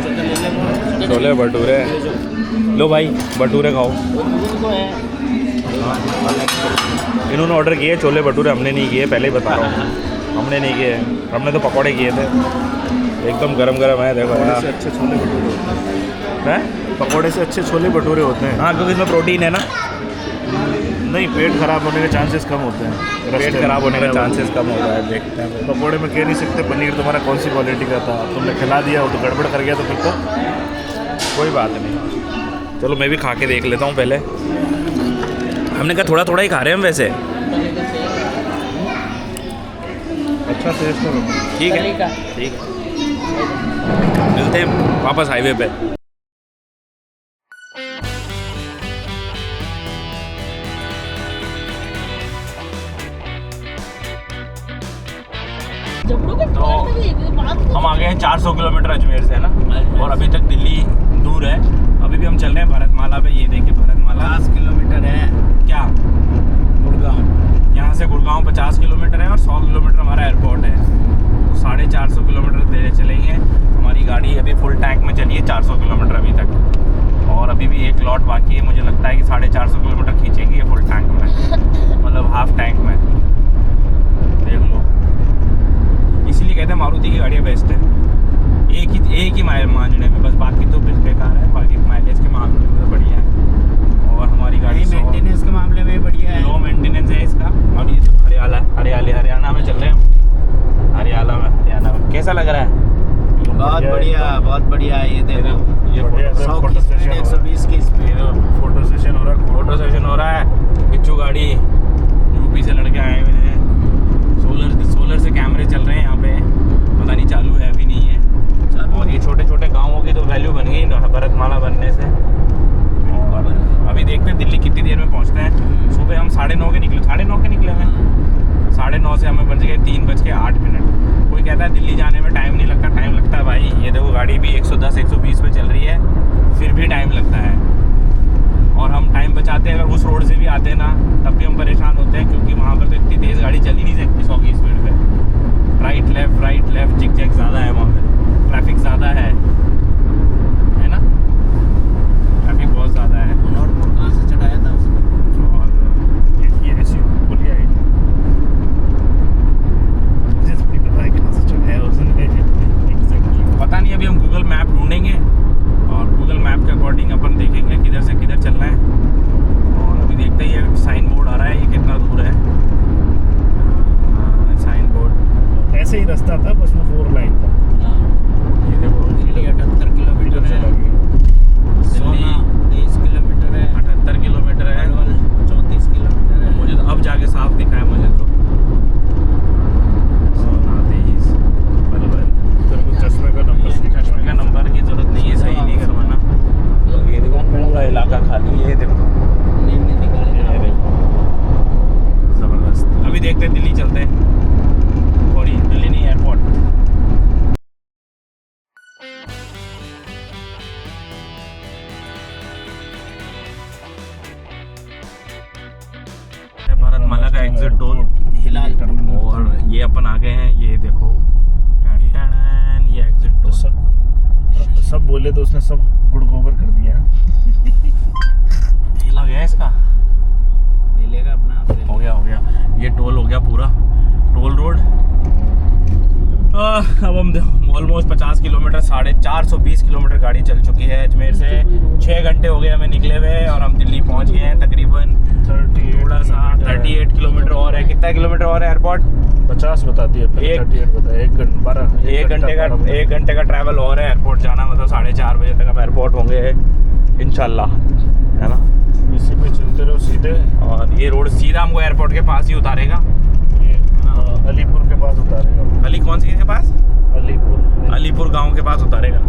छोले भटूरे। लो भाई भटूरे खाओ। इन्होंने ऑर्डर किए छोले भटूरे, हमने नहीं किए, पहले ही बता रहा हूँ, हमने नहीं किए। हमने तो पकौड़े किए थे, एकदम गरम गरम है। देखो यार, अच्छे छोले भटूरे होते है हैं। पकौड़े से अच्छे छोले भटूरे होते हैं। हाँ, क्योंकि इसमें प्रोटीन है ना। नहीं, पेट खराब होने के चांसेस कम होते हैं। पेट खराब होने का चांसेस कम होता है। देखते हैं। पकौड़े में कह नहीं सकते पनीर तुम्हारा कौन सी क्वालिटी का था, तुमने खिला दिया वो तो गड़बड़ कर गया, तो फिर तो कोई बात नहीं। चलो मैं भी खा के देख लेता हूँ पहले। हमने कहा थोड़ा थोड़ा ही खा रहे हैं हम वैसे। अच्छा टेस्ट है। ठीक है, ठीक है, मिलते हैं वापस हाईवे पे। जबड़ू के तो पार तक ये बात हम आ गए हैं 400 किलोमीटर अजमेर से, है ना, और अभी तक दिल्ली दूर है। अभी भी हम चल रहे हैं भारतमाला पे। ये देखिए भारतमाला 50 किलोमीटर है क्या, गुड़गांव। यहाँ से गुड़गांव 50 किलोमीटर है और 100 किलोमीटर हमारा एयरपोर्ट है। तो 450 किलोमीटर धीरे चलेंगे। हमारी गाड़ी अभी फुल टैंक में चली है 400 किलोमीटर अभी तक, और अभी भी एक लॉट बाकी है। मुझे लगता है कि 450 किलोमीटर खींचेगी ये फुल टैंक में, मतलब हाफ टैंक में। देख लो, इसीलिए कहते हैं मारुति की गाड़ियाँ बेस्ट है। एक ही माइल मांझने में, बस बाकी तो फिर बेकार है। बाकी माइलेज के मामले में तो बढ़िया है। और हमारी गाड़ी मेंटेनेंस के मामले में बढ़िया है, लो मेंटेनेंस है इसका। और ये हरियाणा में चल रहे हैं हम। हरियाणा में कैसा लग रहा है? बहुत बढ़िया है। ये देखो, ये बढ़िया, 100 फोटो की सेशन स्पीड, हो रहा है। 120 की स्पीड। फोटो सेशन हो रहा है। फोटो सेशन हो रहा है। बिच्छू गाड़ी यूपी से लड़के आए हुए हैं। सोलर से कैमरे चल रहे हैं यहाँ पे, पता नहीं चालू है अभी नहीं है। और ये छोटे छोटे गाँवों की तो वैल्यू बन गई भारतमाला बनने से। और अभी देखते हैं दिल्ली कितनी देर में पहुँचते हैं। सुबह हम 9:30 के निकले, 9:30 के निकले हैं। 9:30 से हमें बज गए 3:08। कोई कहता है दिल्ली जाने में टाइम नहीं लगता, टाइम लगता है भाई। ये देखो गाड़ी भी 110-120 पे चल रही है, फिर भी टाइम लगता है। और हम टाइम बचाते हैं। अगर उस रोड से भी आते हैं ना, तब भी हम परेशान होते हैं, क्योंकि वहाँ पर तो इतनी तेज़ गाड़ी चल ही नहीं सकती 100 की स्पीड पे। राइट लेफ्ट जिग जैग ज़्यादा है वहाँ पर, ट्रैफिक ज़्यादा है ना, ट्रैफिक बहुत ज़्यादा है। नोटपुर कहाँ से चढ़ाया था उसने? और ये ऐसी बोलिए आई मुझे तो नहीं पता है कहाँ से चढ़ाया उसने एग्जैक्टली। पता नहीं, अभी हम गूगल मैप ढूंढेंगे और गूगल मैप के अकॉर्डिंग अपन देखेंगे किधर से किधर चलना है। और अभी देखते ही ये साइन बोर्ड आ रहा है, ये कितना दूर है। साइन बोर्ड ऐसे ही रास्ता था, बस में 4 लाइन था। ये देखो, दिल्ली 78 किलोमीटर है, चला गया। सोना 23 किलोमीटर है, 78 किलोमीटर है। अरवल 34 किलोमीटर है। मुझे तो अब जाके साफ दिखा है मुझे तो। सोना 23 तेरे को चश्मे का नंबर चश्मे का नंबर की जरूरत नहीं है, सही नहीं करवाना। तो ये देखो पूरा इलाका खाली है, ये देखो, नहीं निकाले ये देखो, जबरदस्त। अभी देखते हैं दिल्ली चलते हैं। सॉरी, दिल्ली नहीं, एयरपोर्ट। भारतमाला का एग्जिट टोल हिलाल और ये अपन आ गए हैं। ये देखो, ये एग्जिट तो टोल सब बोले तो उसने सब गुड़ गोबर कर दिया। हिला गया इसका, मिलेगा अपना आप ले। हो गया। ये टोल हो गया पूरा, टोल रोड। अब हम ऑलमोस्ट 50 किलोमीटर, 420 किलोमीटर गाड़ी चल चुकी है अजमेर से। 6 घंटे हो गए हमें निकले हुए और हम दिल्ली पहुंच गए हैं तकरीबन। 38 थोड़ा सा 38 किलोमीटर और है। कितना किलोमीटर और है एयरपोर्ट? 50 बता दिया, पहले एक- 38 बताया। 1 एक घंटे का ट्रैवल और है एयरपोर्ट जाना, मतलब 4:30 बजे तक हम एयरपोर्ट होंगे इंशाल्लाह, है ना। इसी पे चलते रहो सीधे। और ये रोड सीधा हमको एयरपोर्ट के पास ही उतारेगा। ये अलीपुर के पास उतारेगा। अली कौन सी के पास? अलीपुर गांव के पास उतारेगा।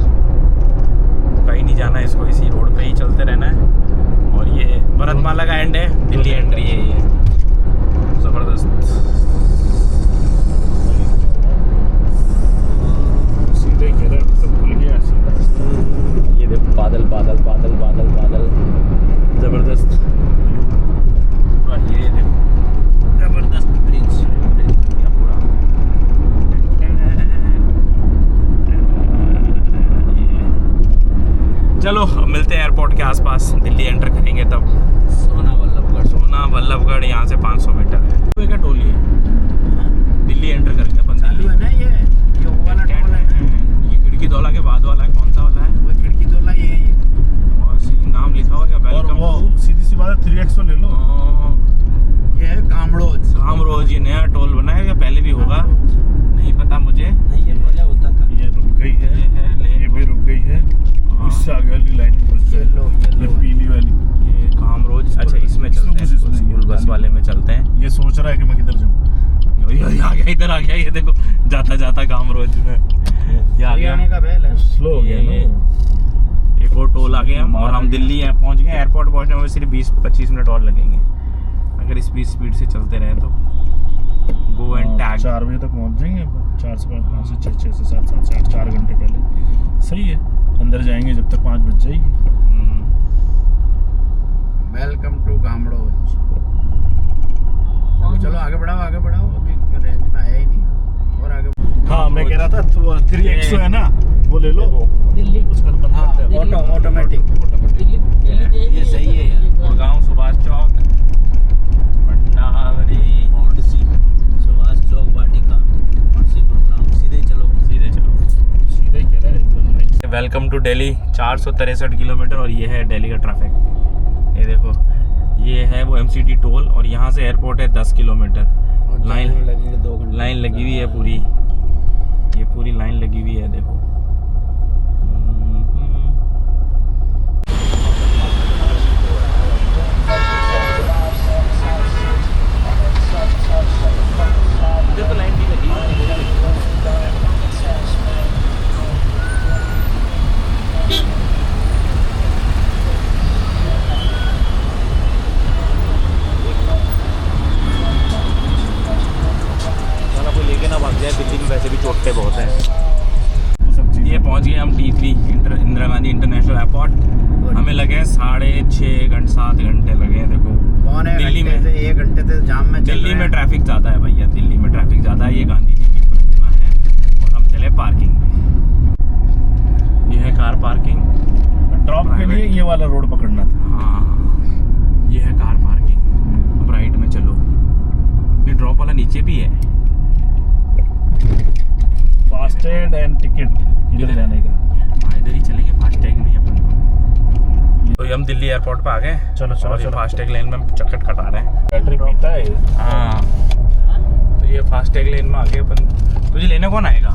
कहीं नहीं जाना है इसको, इसी रोड पे ही चलते रहना है। और ये भारतमाला का एंड है, दिल्ली एंट्री है ये। ज़बरदस्त। सीधे गिरा सब खुल गया सीधा। ये देखो बादल ज़बरदस्त पूरा। ये देखो जबरदस्त ब्रिज। पूरा। चलो अब मिलते हैं एयरपोर्ट के आसपास। दिल्ली एंटर करेंगे तब। सोना वल्लभगढ़ यहाँ से 500 मीटर है। तो एक टोल है दिल्ली एंटर करके अपन चालू है ना ये वो वाला टोल है ना, ये खिड़की दौला के बाद वाला है। कौन सा वाला है? वो खिड़की दोला ये है। और नाम लिखा हुआ क्या? और वेलकम वो सीधी सी बात है 3X ले लो। ये है कामड़ोज। हम रोज ये नया टोल बना है या पहले भी होगा नहीं पता मुझे। नहीं ये पहले होता था। ये रुक गई है, ये है लेन। ये भी रुक गई है। हाँ। इससे आगे वाली लाइन घुस गई। येलो, ये पीली वाली। ये काम रोज। अच्छा इसमें चलते हैं, स्कूल बस वाले में चलते हैं। ये सोच रहा है कि मैं किधर जाऊँ। ये आ गया, इधर आ गया। ये देखो जाता काम रोज में ये आ गया। हरियाणा का बैल है। स्लो हो गया ना। एक और टोल आ गया हम और हम दिल्ली पहुंच गए। एयरपोर्ट पहुंचने में सिर्फ 20-25 मिनट और लगेंगे अगर इस 20 स्पीड से चलते रहे तो। Go and tag. 4 बजे तक पहुंच जाएंगे, 4 से 5 से 6, 6 से 7, 7 से 8, 4 घंटे पहले। सही है, अंदर जाएंगे जब तक 5 बज जाएगी। Welcome to Gamdoj. चलो आगे बढ़ाओ अभी रेंज में आया ही नहीं और आगे। हाँ मैं कह रहा था 3X है ना, वो ले लो, दिल्ली उसका बंद हाँ करते हैं। ऑटोमेटिक। दिल्ली ये सही है यार। गुड़गांव सुभाष चौक, मंडावरी, सुभाष चौक वाटिका, गुरुग्राम। सीधे चलो। सीधे ही कह रहा है। Welcome to Delhi. 463 किलोमीटर और ये है दिल्ली का ट्रैफिक। ये देखो, ये है वो MCD टोल और यहाँ से एयरपोर्ट है 10 किलोमीटर। लाइन लगेंगे 2 घंटे। लाइन लगी हुई है पूरी, ये पूरी लाइन लगी हुई है देखो। इधर तो लाइन नहीं लगी। कोई लेके ना भाग जाए, दिल्ली में वैसे भी चोटें बहुत हैं। वो सब चीज़ ये पहुंच गए हम T3 Indira Gandhi international airport. हमें लगे 6.5 7 घंटे लगे हैं। देखो दिल्ली में 1 घंटे से जाम में चल दिल्ली रहे में हैं। ट्रैफिक ज़्यादा है भैया, दिल्ली में ट्रैफिक ज़्यादा है। ये गांधी जी की प्रतिमा है और हम चले पार्किंग में। ये है कार पार्किंग। ड्रॉप के लिए ये वाला रोड पकड़ना था। हाँ, ये है कार पार्किंग। अब राइट में चलो, ये ड्रॉप वाला नीचे भी है। फास्टैग एंड टिकट इधर जाने का। हाँ, इधर ही चलेंगे, फास्टैग में ही अपन तो ये हम दिल्ली एयरपोर्ट पे आ गए। चलो और ये फास्टैग लेन में हम चक्कर कटा रहे हैं। बैटरी पीता है ये। हाँ, तो ये फास्टैग लेन में आ गए अपन। तुझे लेने कौन आएगा?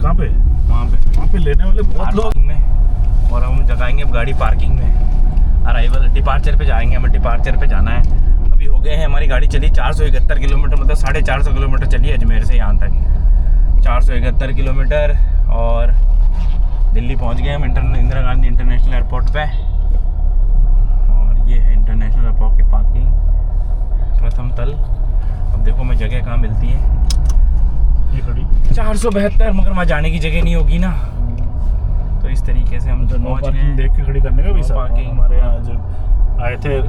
कहाँ पे? वहाँ पे लेने वाले बहुत लोग। पार्किंग में। और हम जगाएंगे अब गाड़ी पार्किंग में। अराइवल डिपार्चर पे जाएंगे, हमें डिपार्चर पे जाना है। अभी हो गए हैं, हमारी गाड़ी चली 471 किलोमीटर, मतलब 450 किलोमीटर चली है अजमेर से यहाँ तक। 471 किलोमीटर और दिल्ली पहुँच गए हम इंदिरा गांधी इंटरनेशनल एयरपोर्ट पे। और ये है इंटरनेशनल एयरपोर्ट की पार्किंग, प्रथम तल। अब देखो मैं जगह कहाँ मिलती है। ये खड़ी 472, मगर वहाँ जाने की जगह नहीं होगी ना, तो इस तरीके से हम नो पहुँच पार्किंग गए। देख के खड़ी करने का भी नो सब पार्किंग। हमारे यहाँ जब आए थे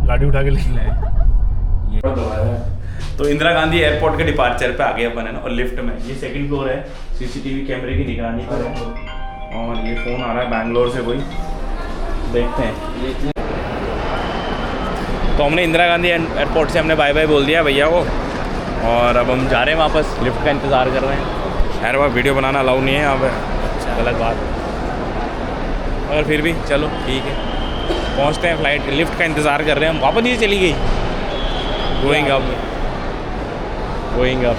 गाड़ी उठा के ले तो इंदिरा गांधी एयरपोर्ट के डिपार्चर पे आ गए अपन है ना। और लिफ्ट में ये 2nd फ्लोर है, CCTV कैमरे की निगरानी पर है। और ये फ़ोन आ रहा है बैंगलोर से कोई, देखते हैं। तो हमने इंदिरा गांधी एयरपोर्ट से हमने बाय बाय बोल दिया भैया को, और अब हम जा रहे हैं वापस। लिफ्ट का इंतज़ार कर रहे हैं। यार वह वीडियो बनाना अलाउ नहीं है यहाँ पे, गलत बात। मगर फिर भी चलो ठीक है, पहुँचते हैं। फ्लाइट लिफ्ट का इंतज़ार कर रहे हैं हम। वापस नीचे चली गई। गोइंग अप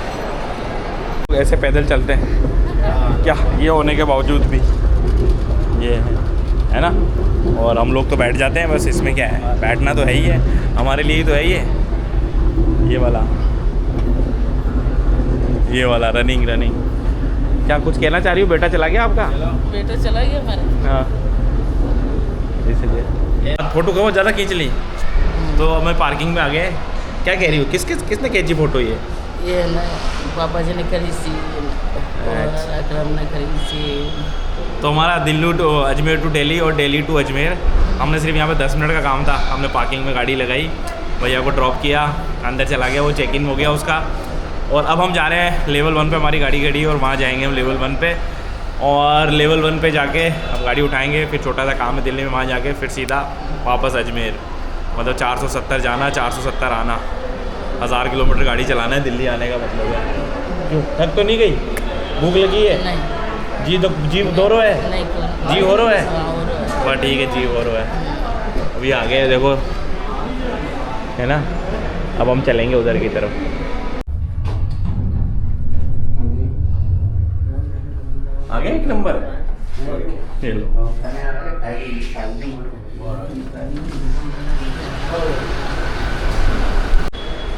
ऐसे पैदल चलते हैं क्या, ये होने के बावजूद भी ये है ना। और हम लोग तो बैठ जाते हैं बस, इसमें क्या है, बैठना तो है ही है, हमारे लिए ही तो है ये वाला रनिंग। क्या कुछ कहना चाह रही हो? बेटा चला गया आपका? बेटा चला गया हमारा। हाँ, इसलिए फ़ोटो को ज़्यादा खींच ली तो हमें पार्किंग में आ गए। क्या कह रही हो? किसने खींची फ़ोटो? ये ना पापा जी ने खरीदी थी और अकरम ने खरीदी थी। तो हमारा दिल्ली टू अजमेर टू दिल्ली और दिल्ली टू अजमेर, हमने सिर्फ यहाँ पे 10 मिनट का काम था। हमने पार्किंग में गाड़ी लगाई, भैया को ड्रॉप किया, अंदर चला गया, वो चेक इन हो गया उसका। और अब हम जा रहे हैं लेवल 1 पे, हमारी गाड़ी खड़ी और वहाँ जाएंगे हम लेवल 1 पे। और लेवल 1 पे जाके हम गाड़ी उठाएंगे, फिर छोटा सा काम है दिल्ली में, वहाँ जाके फिर सीधा वापस अजमेर। मतलब 470 जाना, 470 आना, 1000 किलोमीटर गाड़ी चलाना है दिल्ली आने का मतलब है। क्यों, थक तो नहीं गई? भूख लगी है? नहीं, जी दो रो है? नहीं, जी हो रहा है? हाँ, हो रहा है। बस ठीक है, जी हो रहा है। अभी आ गए देखो, है ना। अब हम चलेंगे उधर की तरफ। आ गया 1 नंबर। ये लो,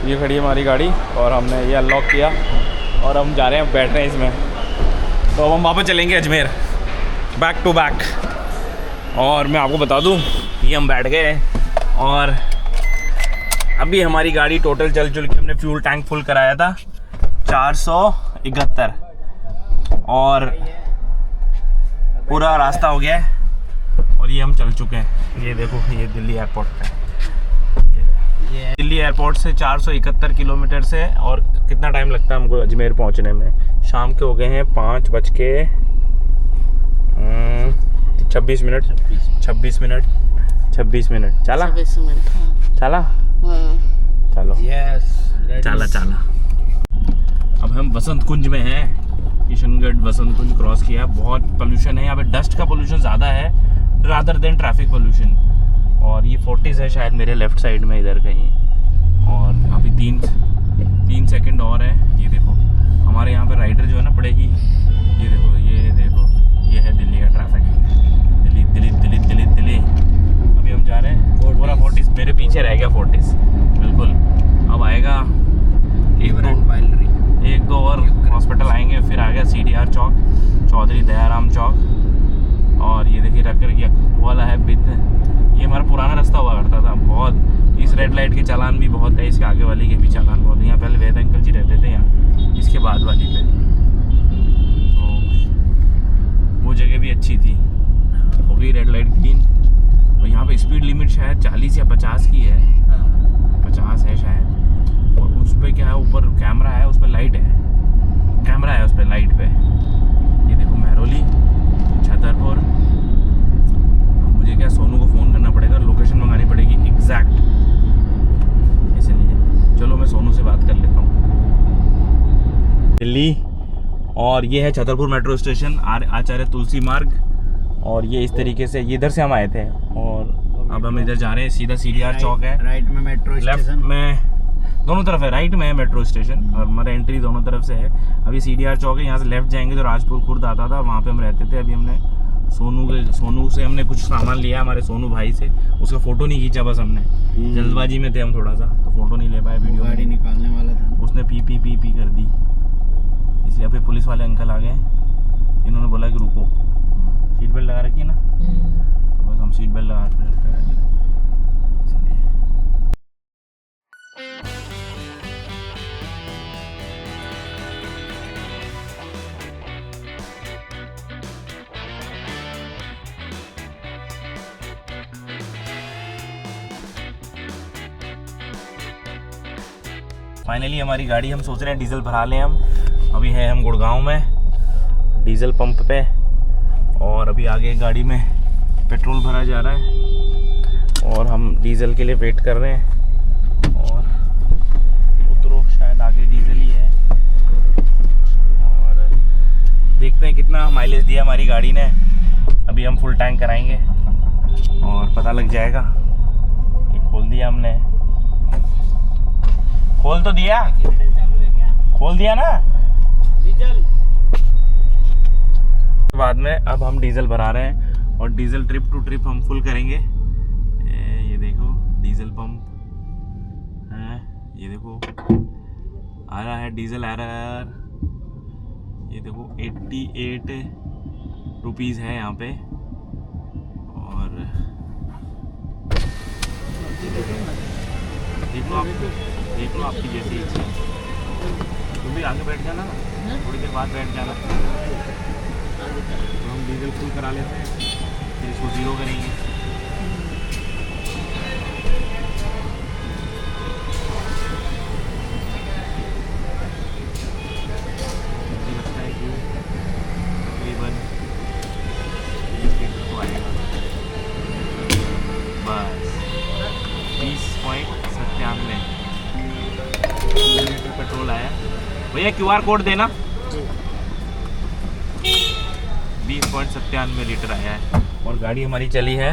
ये खड़ी है हमारी गाड़ी और हमने ये अनलॉक किया और हम जा रहे हैं, बैठ रहे हैं इसमें। तो अब हम वापस चलेंगे अजमेर, बैक टू बैक। और मैं आपको बता दूं, ये हम बैठ गए और अभी हमारी गाड़ी टोटल चल चुल के, हमने फ्यूल टैंक फुल कराया था 471 और पूरा रास्ता हो गया है और ये हम चल चुके हैं। ये देखो ये दिल्ली एयरपोर्ट पे, ये दिल्ली एयरपोर्ट से 471 किलोमीटर से। और कितना टाइम लगता है हमको अजमेर पहुंचने में? शाम के हो गए हैं 5:26 मिनट। 26 मिनट चला 26 मिनट। हाँ। चला हाँ। चलो यस चला। अब हम वसंत कुंज में हैं। किशनगढ़ वसंत कुंज क्रॉस किया। बहुत पोल्यूशन है यहाँ पे, डस्ट का पोल्यूशन ज़्यादा है रादर देन ट्रैफिक पोल्यूशन। और ये 40 है शायद मेरे लेफ़्ट साइड में इधर कहीं। और अभी 3 सेकंड और है। ये देखो हमारे यहाँ पे राइडर जो है ना पड़ेगी। ये देखो ये है दिल्ली का ट्रैफिक। दिल्ली। अभी हम जा रहे हैं पूरा 40, मेरे पीछे रह गया 40 बिल्कुल। अब आएगा 1-2 और हॉस्पिटल आएंगे, फिर आ गया CDR चौक, चौधरी दयाराम चौक। और ये देखिए रकर वाला है बित। ये हमारा पुराना रास्ता हुआ करता था बहुत। इस रेड लाइट के चालान भी बहुत है, इसके आगे वाली के भी चालान बहुत है। यहाँ पहले वेद अंकल जी रहते थे यहाँ, इसके बाद वाली पे। तो वो जगह भी अच्छी थी, हो गई रेड लाइट ग्रीन। और यहाँ पे स्पीड लिमिट शायद 40 या 50 की है, 50 है शायद। और उस पर क्या है, ऊपर कैमरा है, उस पर लाइट है, कैमरा है उस पर लाइट पे। ये देखो महरौली, छतरपुर। मुझे क्या सोनू को फ़ोन करना पड़ेगा, लोकेशन मंगानी पड़ेगी एग्जैक्ट, इसलिए चलो मैं सोनू से बात कर लेता हूँ। दिल्ली। और ये है छतरपुर मेट्रो स्टेशन, आचार्य तुलसी मार्ग। और ये इस तरीके से, ये इधर से हम आए थे और अब हम इधर जा रहे हैं। सीधा CDR चौक है, राइट में मेट्रो लेफ्ट स्टेशन, में दोनों तरफ है। राइट में है मेट्रो स्टेशन और हमारा एंट्री दोनों तरफ से है। अभी CDR चौक है, यहाँ से लेफ्ट जाएंगे तो राजपुर खुर्द आता था, वहाँ पे हम रहते थे। अभी हमने सोनू से हमने कुछ सामान लिया, हमारे सोनू भाई से। उसका फ़ोटो नहीं खींचा, बस हमने जल्दबाजी में थे हम थोड़ा सा, तो फ़ोटो नहीं ले पाए वीडियो। गाड़ी निकालने वाला था, उसने पी कर दी, इसलिए फिर पुलिस वाले अंकल आ गए। इन्होंने बोला कि रुको, सीट बेल्ट लगा रखी है ना, तो बस हम सीट बेल्ट लगा के रहते हैं इसलिए। फाइनली हमारी गाड़ी, हम सोच रहे हैं डीजल भरा लें हम। अभी है हम गुड़गांव में डीजल पंप पे, और अभी आगे गाड़ी में पेट्रोल भरा जा रहा है और हम डीजल के लिए वेट कर रहे हैं। और उतरो, शायद आगे डीजल ही है। और देखते हैं कितना माइलेज दिया हमारी गाड़ी ने। अभी हम फुल टैंक कराएंगे और पता लग जाएगा। ये खोल दिया हमने, खोल तो दिया, खोल दिया ना डीजल। बाद में अब हम डीजल भरा रहे हैं और डीजल ट्रिप टू ट्रिप हम फुल करेंगे। ये देखो डीजल पंप है, ये देखो आ रहा है डीजल एरर। ये देखो 88 रुपीज़ है यहाँ पे। और देख लो आपकी जैसी इच्छा। तुम भी आगे बैठ जाना, थोड़ी देर बाद बैठ जाना। तो हम डीजल फुल करा लेते हैं, फिर इसको 0 करेंगे। मुझे लगता है कि तकरीबन 20 लीटर तो आएगा, बस 20.97 लीटर पेट्रोल आया। भैया QR कोड देना। 20.97 लीटर आया है और गाड़ी हमारी चली है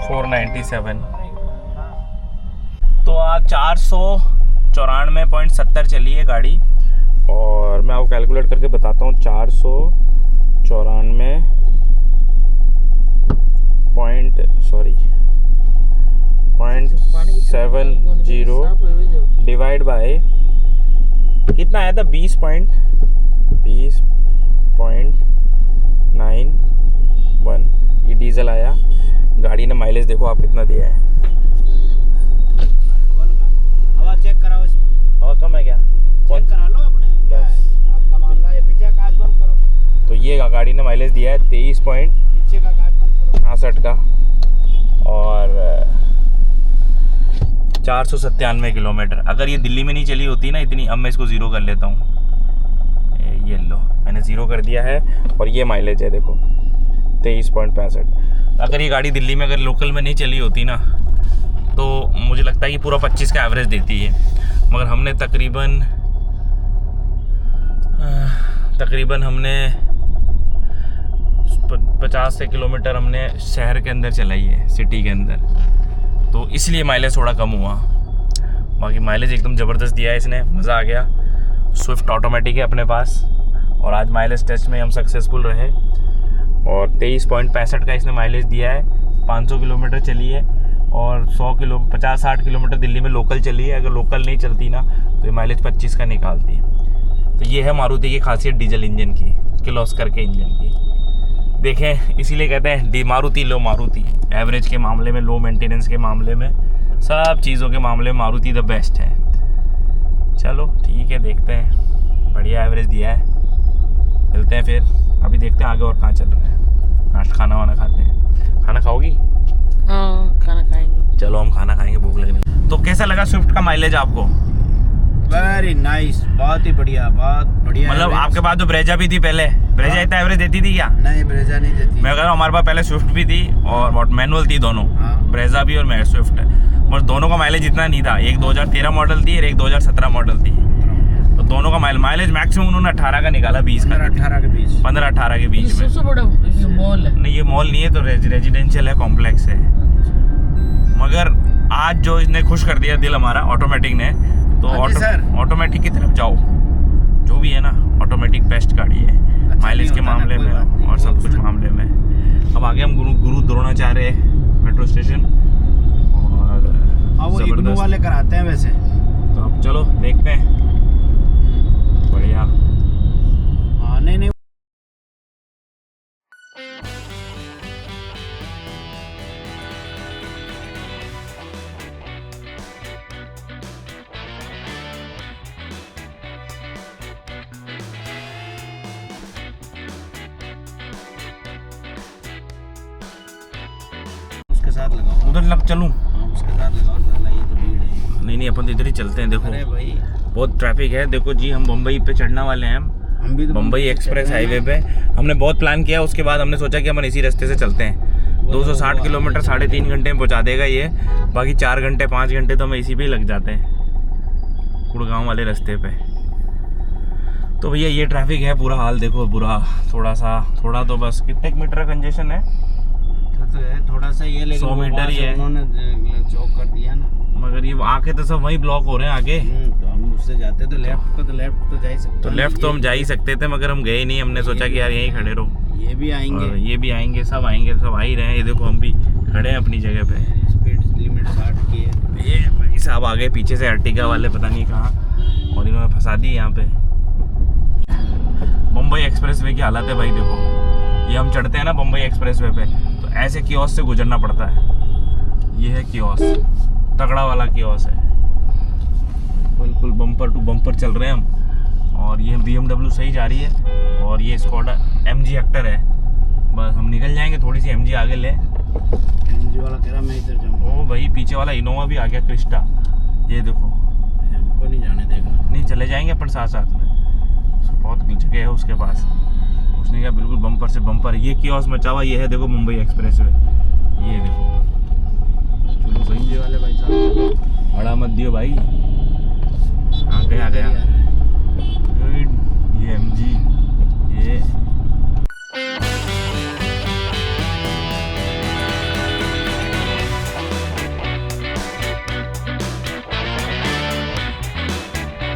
497। तो आज 494.70 चली है गाड़ी। और मैं आपको कैलकुलेट करके बताता हूँ। 494 .70 डिवाइड बाय कितना आया था, 20.91 ये डीजल आया। गाड़ी ने माइलेज देखो आप कितना दिया है। हवा चेक कराओ इसमें। हवा कम है क्या? चेक करा लो अपने। माइलेज दिया है 23.66 का और 497 किलोमीटर। अगर ये दिल्ली में नहीं चली होती ना इतनी, अब मैं इसको ज़ीरो कर लेता हूँ। ये लो, मैंने ज़ीरो कर दिया है और ये माइलेज है देखो 23.65। अगर ये गाड़ी दिल्ली में अगर लोकल में नहीं चली होती ना तो मुझे लगता है कि पूरा 25 का एवरेज देती है, मगर हमने तकरीबन हमने 50 से किलोमीटर हमने शहर के अंदर चलाई है, सिटी के अंदर, तो इसलिए माइलेज थोड़ा कम हुआ। बाकी माइलेज एकदम ज़बरदस्त दिया है इसने, मज़ा आ गया। स्विफ्ट ऑटोमेटिक है अपने पास और आज माइलेज टेस्ट में हम सक्सेसफुल रहे और 23.65 का इसने माइलेज दिया है। 500 किलोमीटर चली है और 50-60 किलोमीटर दिल्ली में लोकल चली है। अगर लोकल नहीं चलती ना तो ये माइलेज 25 का निकालती है। तो ये है मारुति की खासियत डीजल इंजन की, किर्लोस्कर के इंजन की। देखें, इसीलिए कहते हैं मारुति लो मारुति। एवरेज के मामले में, लो मेंटेनेंस के मामले में, सब चीज़ों के मामले में मारुति द बेस्ट है। चलो ठीक है, देखते हैं, बढ़िया एवरेज दिया है, मिलते हैं फिर। अभी देखते हैं आगे और कहाँ चल रहे हैं। नाश्ता खाना वाना खाते हैं। खाना खाओगी? हाँ, खाना खाएंगे। चलो हम खाना खाएंगे, भूख लगने। तो कैसा लगा स्विफ्ट का माइलेज आपको? वेरी नाइस, बहुत ही बढ़िया, बहुत बढ़िया। मतलब आपके पास तो ब्रेजा भी थी पहले, ब्रेजा इतना एवरेज देती थी क्या? नहीं, ब्रेजा नहीं देती। मैं कह रहा हूँ हमारे पास पहले स्विफ्ट भी थी और मैनुअल थी दोनों, ब्रेजा भी और स्विफ्ट, और दोनों का माइलेज इतना नहीं था। एक 2013 मॉडल थी और एक 2017 मॉडल थी, तो दोनों का माइलेज मैक्सिमम उन्होंने 18 का निकाला, 20 का, 18 के बीच, 15-18 के बीच में। सबसे बड़ा मॉल है। नहीं, ये मॉल नहीं है, तो रेजिडेंशियल है, कॉम्प्लेक्स है। मगर आज जो इसने खुश कर दिया दिल हमारा ऑटोमेटिक ने, तो ऑटोमेटिक की तरफ जाओ, जो भी है ना, ऑटोमेटिक बेस्ट गाड़ी है माइलेज के मामले में और सब कुछ मामले में। अब आगे हम गुरु द्रोणाचार्य मेट्रो स्टेशन और वो इग्नू वाले कराते हैं वैसे, तो अब चलो देखते हैं। बढ़िया। हाँ, नहीं उसके साथ लगाओ, उधर लग चलूं? हाँ, उसके साथ लगाओ, साला ये तो भीड़ है। नहीं, अपन तो इधर ही चलते हैं। देखो अरे भाई, बहुत ट्रैफिक है। देखो जी, हम बम्बई पे चढ़ने वाले हैं। हम भी तो बम्बई एक्सप्रेस हाईवे पे हमने बहुत प्लान किया, उसके बाद हमने सोचा कि हम इसी रास्ते से चलते हैं। 260 किलोमीटर 3.5 घंटे में पहुंचा देगा ये, बाकी 4 घंटे 5 घंटे तो हमें इसी पे ही लग जाते हैं, गुड़गांव वाले रास्ते पे। तो भैया ये ट्रैफिक है, पूरा हाल देखो, बुरा। थोड़ा तो बस कितने मीटर का कंजेशन है? तो है थोड़ा सा ये, लेकिन 100 मीटर ही है, उन्होंने चौक कर दिया ना। मगर ये आके तो सब वहीं ब्लॉक हो रहे हैं आगे। तो हम उससे जाते तो लेफ्ट तो जा ही सकते, तो लेफ्ट तो हम जा ही सकते थे, मगर हम गए नहीं। हमने सोचा कि यार यहीं खड़े रहो, ये भी आएंगे, और ये भी आएंगे, सब आएंगे, सब आ ही रहे हैं। ये देखो हम भी खड़े हैं अपनी जगह पे। स्पीड लिमिट 60 की है। ये भाई साहब आगे पीछे से अर्टिगा वाले पता नहीं कहाँ, और इन्होंने फंसा दी यहाँ पे। मुंबई एक्सप्रेसवे की हालत है भाई, देखो ये हम चढ़ते हैं ना मुंबई एक्सप्रेसवे पे, तो ऐसे कियोस्क से गुजरना पड़ता है। ये है कियोस्क, तगड़ा वाला कियोस्क है, बिल्कुल बम्पर टू बम्पर चल रहे हैं हम। और ये BMW सही जा रही है, और ये स्कोडा MG हेक्टर है। बस हम निकल जाएंगे, थोड़ी सी MG आगे ले। MG वाला कह रहा मैं इधर जाऊँ। ओ भाई, पीछे वाला इनोवा भी आ गया, क्रिस्टा। ये देखो, हमको नहीं जाने देगा। नहीं, चले जाएंगे अपन साथ साथ में, बहुत जगह है उसके पास। उसने कहा बिल्कुल बम्पर से बम्पर। ये कियोस्क मचा हुआ, ये है देखो मुंबई एक्सप्रेसवे, ये देखो। चलो भाई, MG वाले भाई साहब, बड़ा मत दियो भाई। हाँ, गया ये MG, ये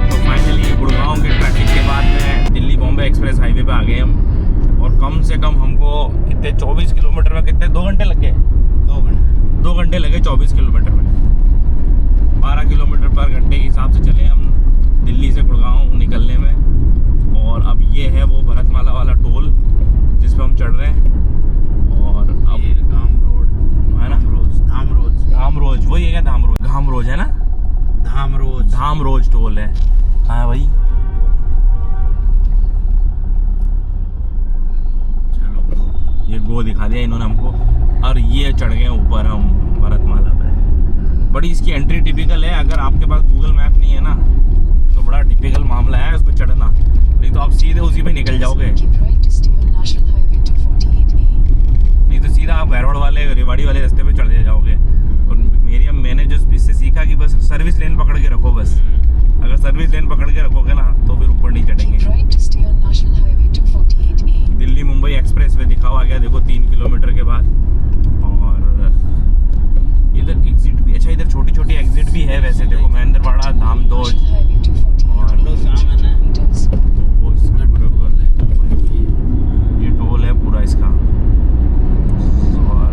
तो फाइनली गुड़गांव के ट्रैफिक के बाद में दिल्ली बॉम्बे एक्सप्रेस हाईवे पे आ गए हम। और कम से कम हमको कितने 24 किलोमीटर में कितने 2 घंटे लग गए? 2 घंटे लगे 24 किलोमीटर में। 12 किलोमीटर पर घंटे के हिसाब से चले हम दिल्ली से गुड़गांव निकलने में। और अब ये है वो भरतमाला वाला टोल जिस पे हम चढ़ रहे हैं। और अब ये धाम रोड है ना, धामरोज, वही है क्या? धामरोज है ना, धामरोज टोल है। हाँ भाई, चलो ये गो दिखा दिया इन्होंने हमको, और ये चढ़ गए ऊपर हम भरतमाला पे। बड़ी इसकी एंट्री टिपिकल है, अगर आपके पास गूगल मैप नहीं है ना तो बड़ा टिपिकल मामला है उस पर चढ़ना, नहीं तो आप सीधे उसी पे निकल जाओगे, नहीं तो सीधा आप भैरोड़ वाले रेवाड़ी वाले रास्ते पे चढ़ जाओगे। और मैंने जो इससे सीखा कि बस सर्विस लेन पकड़ के रखो, बस अगर सर्विस लेन पकड़ के रखोगे ना तो फिर ऊपर नहीं चढ़ेंगे। दिल्ली मुंबई एक्सप्रेस वे दिखा हुआ गया देखो 3 किलोमीटर के बाद। और इधर एग्जिट भी अच्छा, इधर छोटी छोटी एग्जिट भी है वैसे देखो, महेंद्रवाड़ा, धामदोज और वो इसका ये टोल है पूरा इसका। और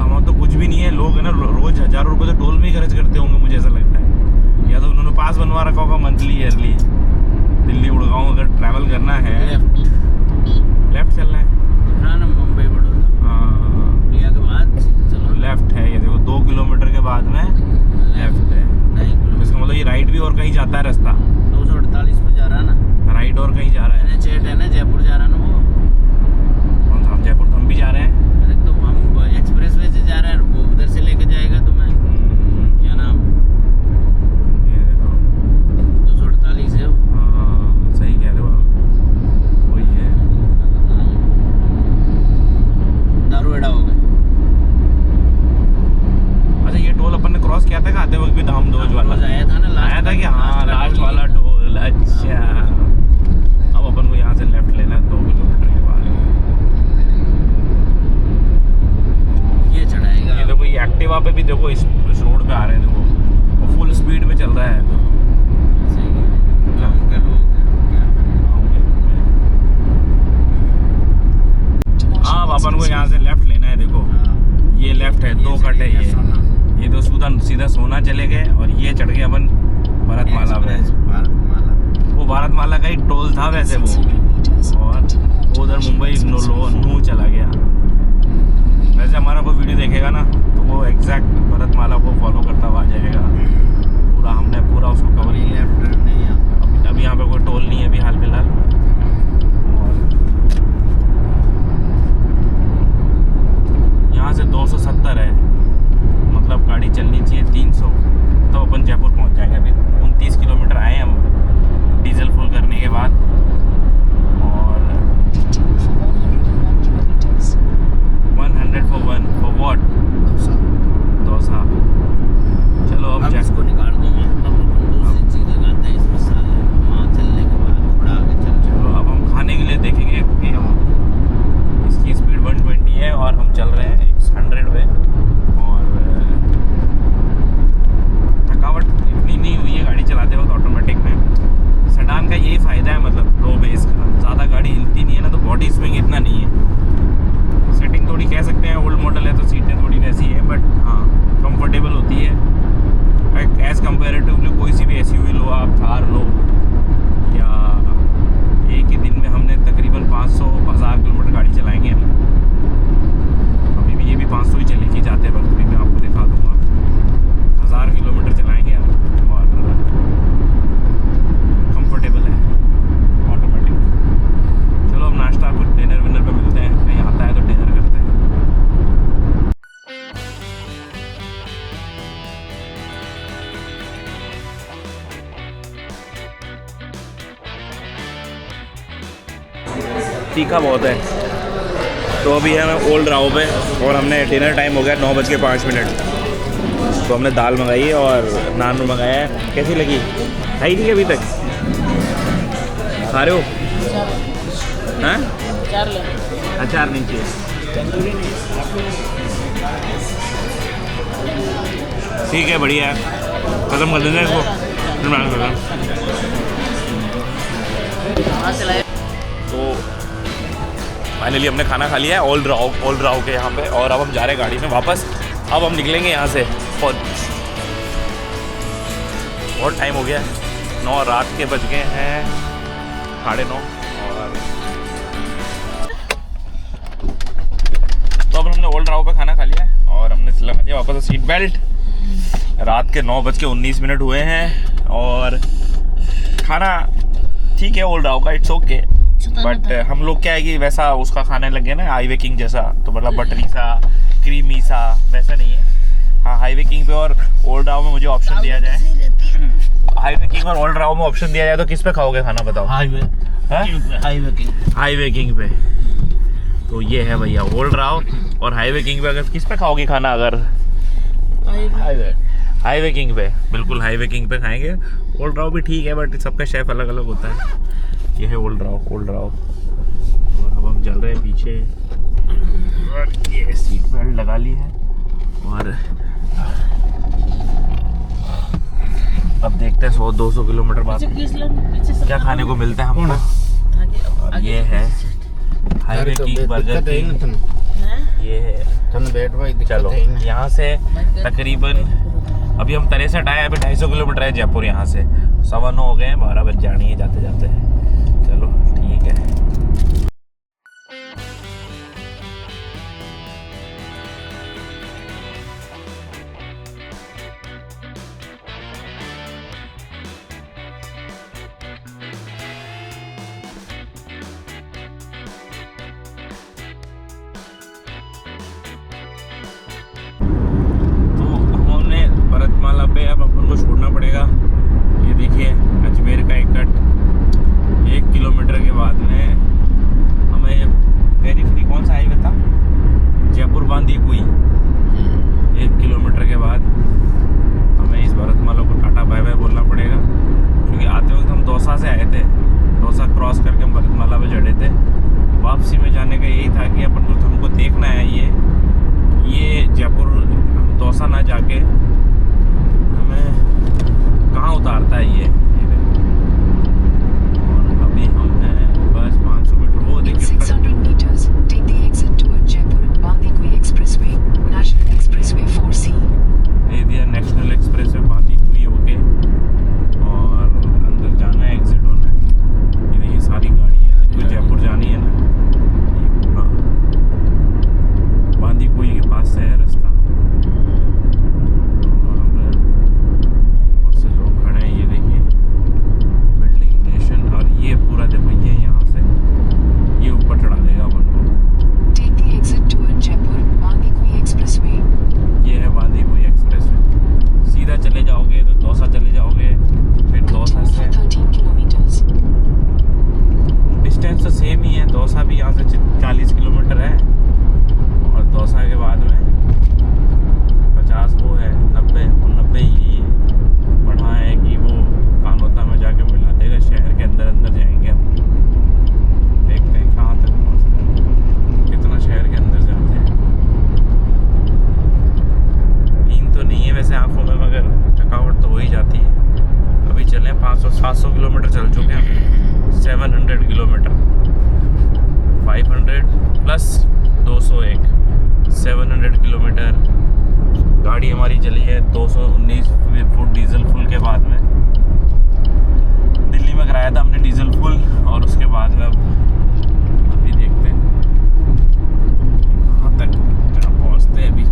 हम तो कुछ भी नहीं है, लोग है ना रोज हज़ारों रुपए तो टोल में ही खर्च करते होंगे मुझे ऐसा लगता है, या तो उन्होंने पास बनवा रखा होगा मंथली ईयरली। दिल्ली गुड़गांव अगर ट्रैवल करना है लेफ्ट चलना है, मुंबई बड़ौदा हाँ के बाद चलो लेफ्ट है, ये देखो 2 किलोमीटर के बाद में लेफ्ट है। तो इसका मतलब ये राइट भी और कहीं जाता है रास्ता, 248 पे जा रहा है ना, राइट और कहीं जा रहा है। NH8 है ना, जयपुर जा रहा है ना वो। कौन सा? हम जयपुर तो हम भी जा रहे हैं। अरे तो हम एक्सप्रेस वे से जा रहे हैं, वो उधर से लेके जाएगा तुम्हें, क्या नाम, ये देखो 248 है वो। हाँ सही कह रहे हो आप, वही है। दारूएड़ा हो गए। अच्छा ये टोल अपन ने क्रॉस किया था आते वक्त भी धामदोज वाला आया था ना, आया था कि हाँ लास्ट वाला टोल। अच्छा अब अपन को यहाँ से लेफ्ट लेना है 2 किलोमीटर के बाद। ये चढ़ाएगा। ये देखो ये एक्टिवा पे भी देखो इस रोड पे आ रहे हैं देखो, वो फुल स्पीड पे चल रहा है। तो सही है, गाँव के लोग हैं, क्या हाँ अब अपन को यहाँ से लेफ्ट लेना है देखो, ये लेफ्ट है, 2 कट है ये तो सीधा सोना चले गए और ये चढ़ गए अपन भरतमाला पे। वो भारतमाला का ही टोल था वैसे वो, और उधर मुंबई नू चला गया। वैसे हमारा कोई वीडियो देखेगा ना तो वो एग्जैक्ट भरतमाला को फॉलो करता हुआ आ जाएगा पूरा, हमने पूरा उसको कवर किया। लेफ्ट नहीं है अभी यहाँ पे कोई टोल नहीं है अभी हाल फिलहाल। यहाँ से 270 है, मतलब गाड़ी चलनी चाहिए 300, तो अपन जयपुर पहुँच जाएंगे। अभी 29 किलोमीटर आए हम डीजल फुल करने के बाद। और 100 for what? डोसा। चलो अब इसको निकाल दो, दूसरी चीज़ लगाते हैं इस मसाले, वहाँ चलने के बाद थोड़ा आगे चलो अब हम खाने के लिए देखेंगे कि हम इसकी स्पीड 120 है और हम चल रहे हैं 100 पे। और थकावट इतनी नहीं हुई है गाड़ी चलाते वक्त ऑटोमेटिक में। सेडान का यही फ़ायदा है, मतलब लो बेस का, ज़्यादा गाड़ी हिलती नहीं है ना, तो बॉडी स्विंग इतना नहीं है। सेटिंग थोड़ी कह सकते हैं ओल्ड मॉडल है तो सीटें थोड़ी वैसी है, बट हाँ कंफर्टेबल होती है एज़ कम्पेरेटिवली कोई सी भी SUV लो आप, थार लो, या एक ही दिन में हमने तकरीबन 500-1000 किलोमीटर गाड़ी चलाएंगे हम। अभी भी ये भी 500 ही चलेगी जाते वक्त भी, मैं आपको दिखा दूँगा। 1000 किलोमीटर चलाएंगे हम और कंफर्टेबल है ऑटोमेटिक। चलो अब नाश्ता कुछ डिनर विनर पे मिलते हैं, कहीं आता है तो डिनर करते हैं। तीखा बहुत है। तो अभी है मैं ओल्ड राव पे और हमने डिनर टाइम हो गया 9:05। तो हमने दाल मंगाई है और नान मंगाया है। कैसी लगी? खाई नहीं अभी तक? खा रहे हो? हाँ 4 ले। अचार नहीं चाहिए? ठीक है बढ़िया है, ख़त्म कर देंगे इसको फिर मैं खत्म। तो फाइनली हमने खाना खा लिया है ओल्ड राव के यहाँ पे, और अब हम जा रहे हैं गाड़ी में वापस। अब हम निकलेंगे यहाँ से, बहुत टाइम हो गया, 9 रात के बज गए हैं 9:30। और तो अब हमने ओल्ड राव पे खाना खा लिया है और हमने लगा दिया वापस सीट बेल्ट। रात के 9:19 हुए हैं और खाना ठीक है ओल्ड राव का, इट्स ओके। बट हम लोग क्या है कि वैसा उसका खाने लगे ना हाईवे किंग जैसा, तो मतलब बटरी सा क्रीमी सा वैसा नहीं है। हाँ हाईवे किंग पे और ओल्ड राव में मुझे ऑप्शन दिया जाए, हाईवे किंग और ओल्ड राव में ऑप्शन दिया जाए तो किस पे खाओगे खाना बताओ? हाईवे किंग पे। तो ये है भैया ओल्ड राव और हाईवे किंग पे, अगर किस पे खाओगे खाना? अगर हाईवे किंग पे, बिल्कुल हाईवे किंग पे खाएंगे। ओल्ड राव भी ठीक है बट सबका शेफ अलग अलग होता है। ये है ओल्ड राव। और अब हम चल रहे हैं पीछे और ये सीट बेल्ट लगा ली है और अब देखते हैं 100-200 किलोमीटर बाद क्या खाने को मिलता है हमको। ये है हाईवे किंग बर्गर किंग, ये है। चलो यहाँ से तकरीबन अभी हम तरे से आए, अभी 250 किलोमीटर है जयपुर यहाँ से। 9:15 हो गए हैं, 12 बज जानी है जाते जाते। चलो ठीक है। भरतमाला पे अब अपन को छोड़ना पड़ेगा। ये देखिए अजमेर का एक कट 1 किलोमीटर के बाद में हमें वेरी फ्री कौन सा हाईवे था? जयपुर बांदी कुई। 1 किलोमीटर के बाद हमें इस भरतमाला को टाटा बाय बाय बोलना पड़ेगा, क्योंकि आते वक्त हम दौसा से आए थे। दौसा क्रॉस करके हम भरतमाला पे चढ़े थे। वापसी में जाने का यही था कि अपन को हमको देखना है ये जयपुर दौसा ना जाके हमें कहाँ उतारता है ये देखो। और अभी हम हैं बस 500 मीटर वो देखिए 600 meters take the exit toward Jaipur Bandikui Expressway National Expressway 4C। दे दिया नेशनल एक्सप्रेस वे बांदीकुई होके और अंदर जाना है, एग्जिट होना है। ये देखिए सारी गाड़ी है, जो जयपुर जानी है ना, ये पूरा बांदीकुई के पास से है रास्ता। चले जाओगे तो दौसा चले जाओगे, फिर दौसा से 13 kilometers। डिस्टेंस तो सेम ही है। दौसा भी यहाँ से 40 किलोमीटर है और दौसा के बाद में 50 वो है 90 ही बढ़ा है कि वो कानोता में जाके मिला देगा। शहर के अंदर जाएंगे हम, देखते हैं कहाँ तक पहुँचते हैं, कितना शहर के अंदर जाते हैं। नींद तो नहीं है वैसे आँखों में, मगर थकावट तो हो ही जाती है। अभी चले 500-700 किलोमीटर चल चुके हैं। 700 किलोमीटर 500 प्लस 201 700 किलोमीटर। गाड़ी हमारी चली है 219 फुट डीजल फुल के बाद में। दिल्ली में कराया था हमने डीजल फुल और उसके बाद में अभी देखते हैं कहाँ तक पहुँचते हैं। अभी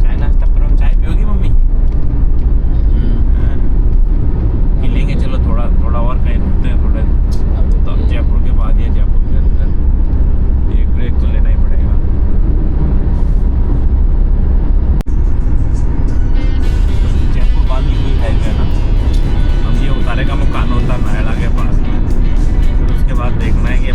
चाय नाश्ता करो, चाय पियोगी मम्मी? लेंगे चलो थोड़ा और कहीं रुकते हैं थोड़ा, तो जयपुर के बाद या जयपुर के अंदर एक ब्रेक तो लेना ही पड़ेगा। जयपुर बांदीकुई हाईवे है ना, हम ये उतारेगा मुकानोता नायड़ा के पास में। फिर उसके बाद देखना है कि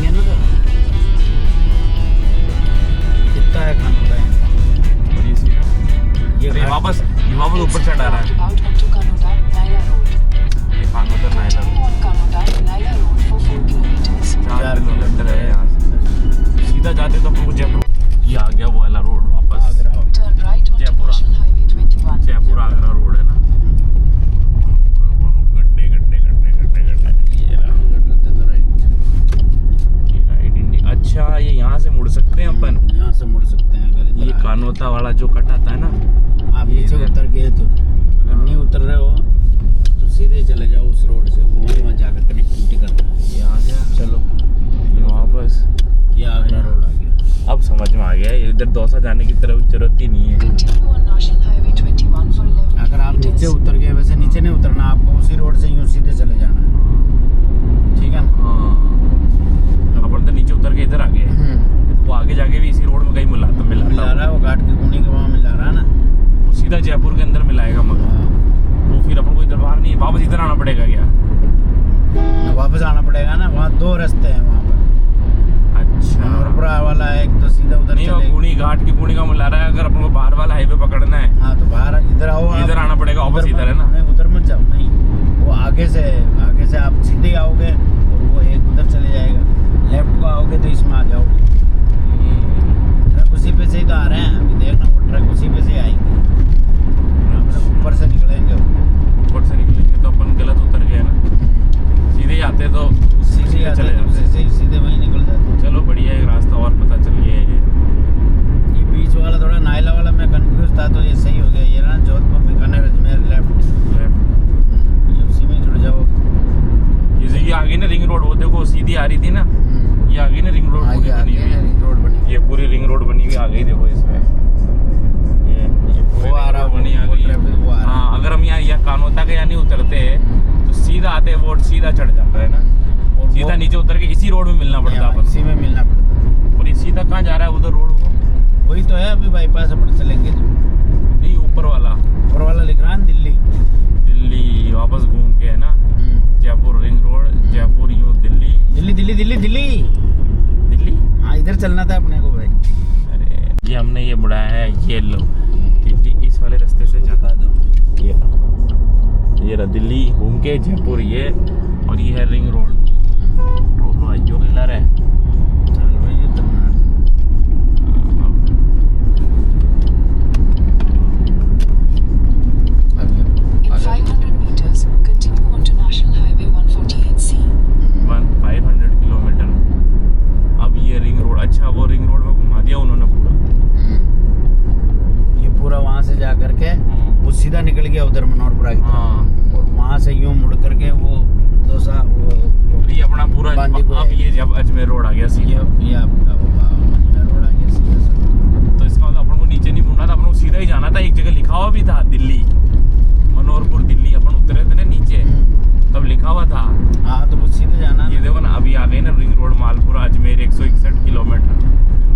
जाएंगे ना तो कितना है खाना का और ये सीधा ये अरे वापस ऊपर चढ़ आ रहा है। About onto Kanodar, Naila Road. ये Kanodar Naila Continue on Kanodar, Naila Road for 4 kilometers. 4 kilometer है यहाँ से। सीधा जाते तो अपन को जयपुर, ये आ गया वो वाला रोड वापस। Agra Turn right onto Jaipur. National Highway 21. Jaipur Agra road है ना। गड्ढे गड्ढे गड्ढे गड्ढे गड्ढे। ये रहा, ये राइट इंडिया। अच्छा ये यहाँ से मुड़ सकते हैं अपन। यहाँ से मुड़ सकते हैं अगर इधर ये कानोता वाला जो कट आता है ना, आप ये नीचे इधर। उतर गए तो अगर नहीं उतर रहे हो तो सीधे चले जाओ उस रोड से, वहाँ जाकर कनेक्टिविटी करना। ये आ गया। चलो ये वापस ये आगरा रोड आ गया। अब समझ में आ गया, इधर दौसा जाने की तरफ जरूरत ही नहीं है। Continue on National Highway 21 for 11 अगर आप नीचे kilometers. उतर गए, वैसे नीचे नहीं उतरना, आपको उसी रोड से यूँ सीधे चले जाना है, ठीक है ना? हाँ, अपन तो नीचे उतर के इधर आ गए। वो आगे जाके भी इसी रोड में कहीं मिला मिला रहा है वो घाट की गुणी के वहाँ मिला रहा है ना। वो सीधा जयपुर के अंदर मिलाएगा, मगर हाँ, वो फिर अपन को इधर बाहर नहीं, वापस इधर आना पड़ेगा क्या? वापस आना पड़ेगा ना, वहाँ 2 रास्ते हैं वहाँ पर। अच्छा मनोरपुरा वाला है एक, तो सीधा उधर नहीं, वो चले। गुणी घाट की गुणी का मिला रहा है। अगर अपन को बाहर वाला हाईवे पकड़ना है हाँ तो बाहर इधर आओ, आप इधर आना पड़ेगा, वापस इधर है ना। नहीं उधर मत जाओ, नहीं वो आगे से आप सीधे आओगे और वो एक उधर चले जाएगा। लेफ्ट को आओगे तो इसमें आ जाओगे। ट्रक उसी पे से ही तो आ रहे हैं, अभी देखना वो ट्रक उसी पे से ही आएंगे। ऊपर से निकलेंगे वो। ऊपर से निकलेंगे तो अपन गलत उतर गए ना, सीधे ही आते तो सीधे सीधे आते चले तो उसी जाते। से ही सीधे वहीं निकल जाते। चलो बढ़िया, एक रास्ता और पता चल गया है। ये बीच वाला थोड़ा नायला वाला मैं कंफ्यूज था, तो ये सही हो गया। ये ना जोधपुर बीकानेर अजमेर लेफ्ट, ये उसी में जुड़ जाओ। जैसे कि आगे ना रिंग रोड, वो देखो सीधी आ रही थी ना, ये आगे ना रिंग रोड पूरी बनी हुई है। रिंग रोड बनी, ये पूरी रिंग रोड बनी हुई आ गई, देखो इसमें ये पूरी वो आ रिंग रहा, रोड बनी आ वो गई। ट्रैफिक वो आ रहा। हाँ, अगर हम यहाँ कानोता के यहाँ नहीं उतरते तो सीधा आते वो सीधा चढ़ जाता है ना, और सीधा वो- नीचे उतर के इसी रोड में मिलना पड़ता अपन इसी में मिलना पड़ता है। को। और ये सीधा कहाँ जा रहा है उधर रोड वो? वही तो है, अभी बाईपास अपन चलेंगे जो नहीं, ऊपर वाला ऊपर वाला लिख रहा है दिल्ली। दिल्ली वापस घूम के है ना, जयपुर रिंग रोड, जयपुर यूँ दिल्ली दिल्ली दिल्ली दिल्ली दिल्ली। दिल्ली। हाँ इधर चलना था अपने को भाई। अरे ये हमने ये मुड़ाया है, ये लो दिल्ली, इस वाले रास्ते से जा। दिखा दो। ये रहा दिल्ली घूम के जयपुर, ये और ये है रिंग रोड। रोड आइयो कलर है। चल भाई ये तो In 500 meters, continue onto National Highway 148C. 500 kilometre. अब ये रिंग रोड, अच्छा वो रिंग रोड में घुमा दिया उन्होंने पूरा। ये पूरा वहाँ से जा करके वो सीधा निकल गया उधर मनोहरपुरा की तरफ। हाँ, और वहाँ से यूँ मुड़ करके वो दोसा वो ये अपना पूरा बांदीपुर अब है। ये जब अजमेर रोड आ गया सीधा, ये आपका अजमेर रोड आ गया सीधा से। तो इसका मतलब अपन को नीचे नहीं मुड़ना था, अपन को सीधा ही जाना था। एक जगह लिखा हुआ भी था दिल्ली, मनोहरपुर दिल्ली। अपन उतरे थे ना नीचे, तब लिखा हुआ था। हाँ तो वो सीधे जाना ये ना। देखो ना, अभी आ गए ना ring road Malpura Ajmer 161 kilometre.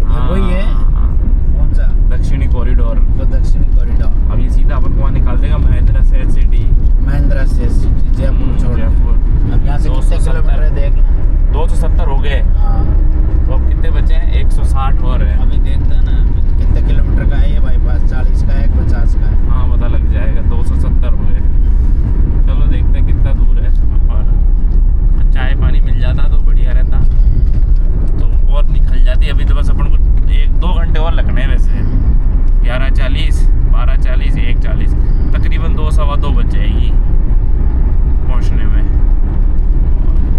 ये वही है। हाँ, कौन सा? दक्षिणी कॉरिडोर। वो दक्षिणी कॉरिडोर। अब ये सीधा अपन को वहाँ निकाल देगा महिंद्रा से सिटी, महिंद्रा से सिटी जयपुर छोड़। जयपुर। अब यहाँ से कितने 270 किलोमीटर है देख लो। 270 हो गए, हाँ तो अब कितने बचे हैं? 160 और है। अभी देखते हैं ना कितने किलोमीटर का है ये बाईपास। 40 का है 50 का है। हाँ पता लग जाएगा। 270 हो गए। चलो देखते हैं कितना दूर है। और चाय पानी मिल जाता तो बढ़िया रहता, तो और निकल जाती। अभी तो बस अपन को 1-2 घंटे और लगने हैं वैसे। 11:40, 12:40, 1:40, तकरीबन 2-2:15 बज जाएगी पहुँचने में।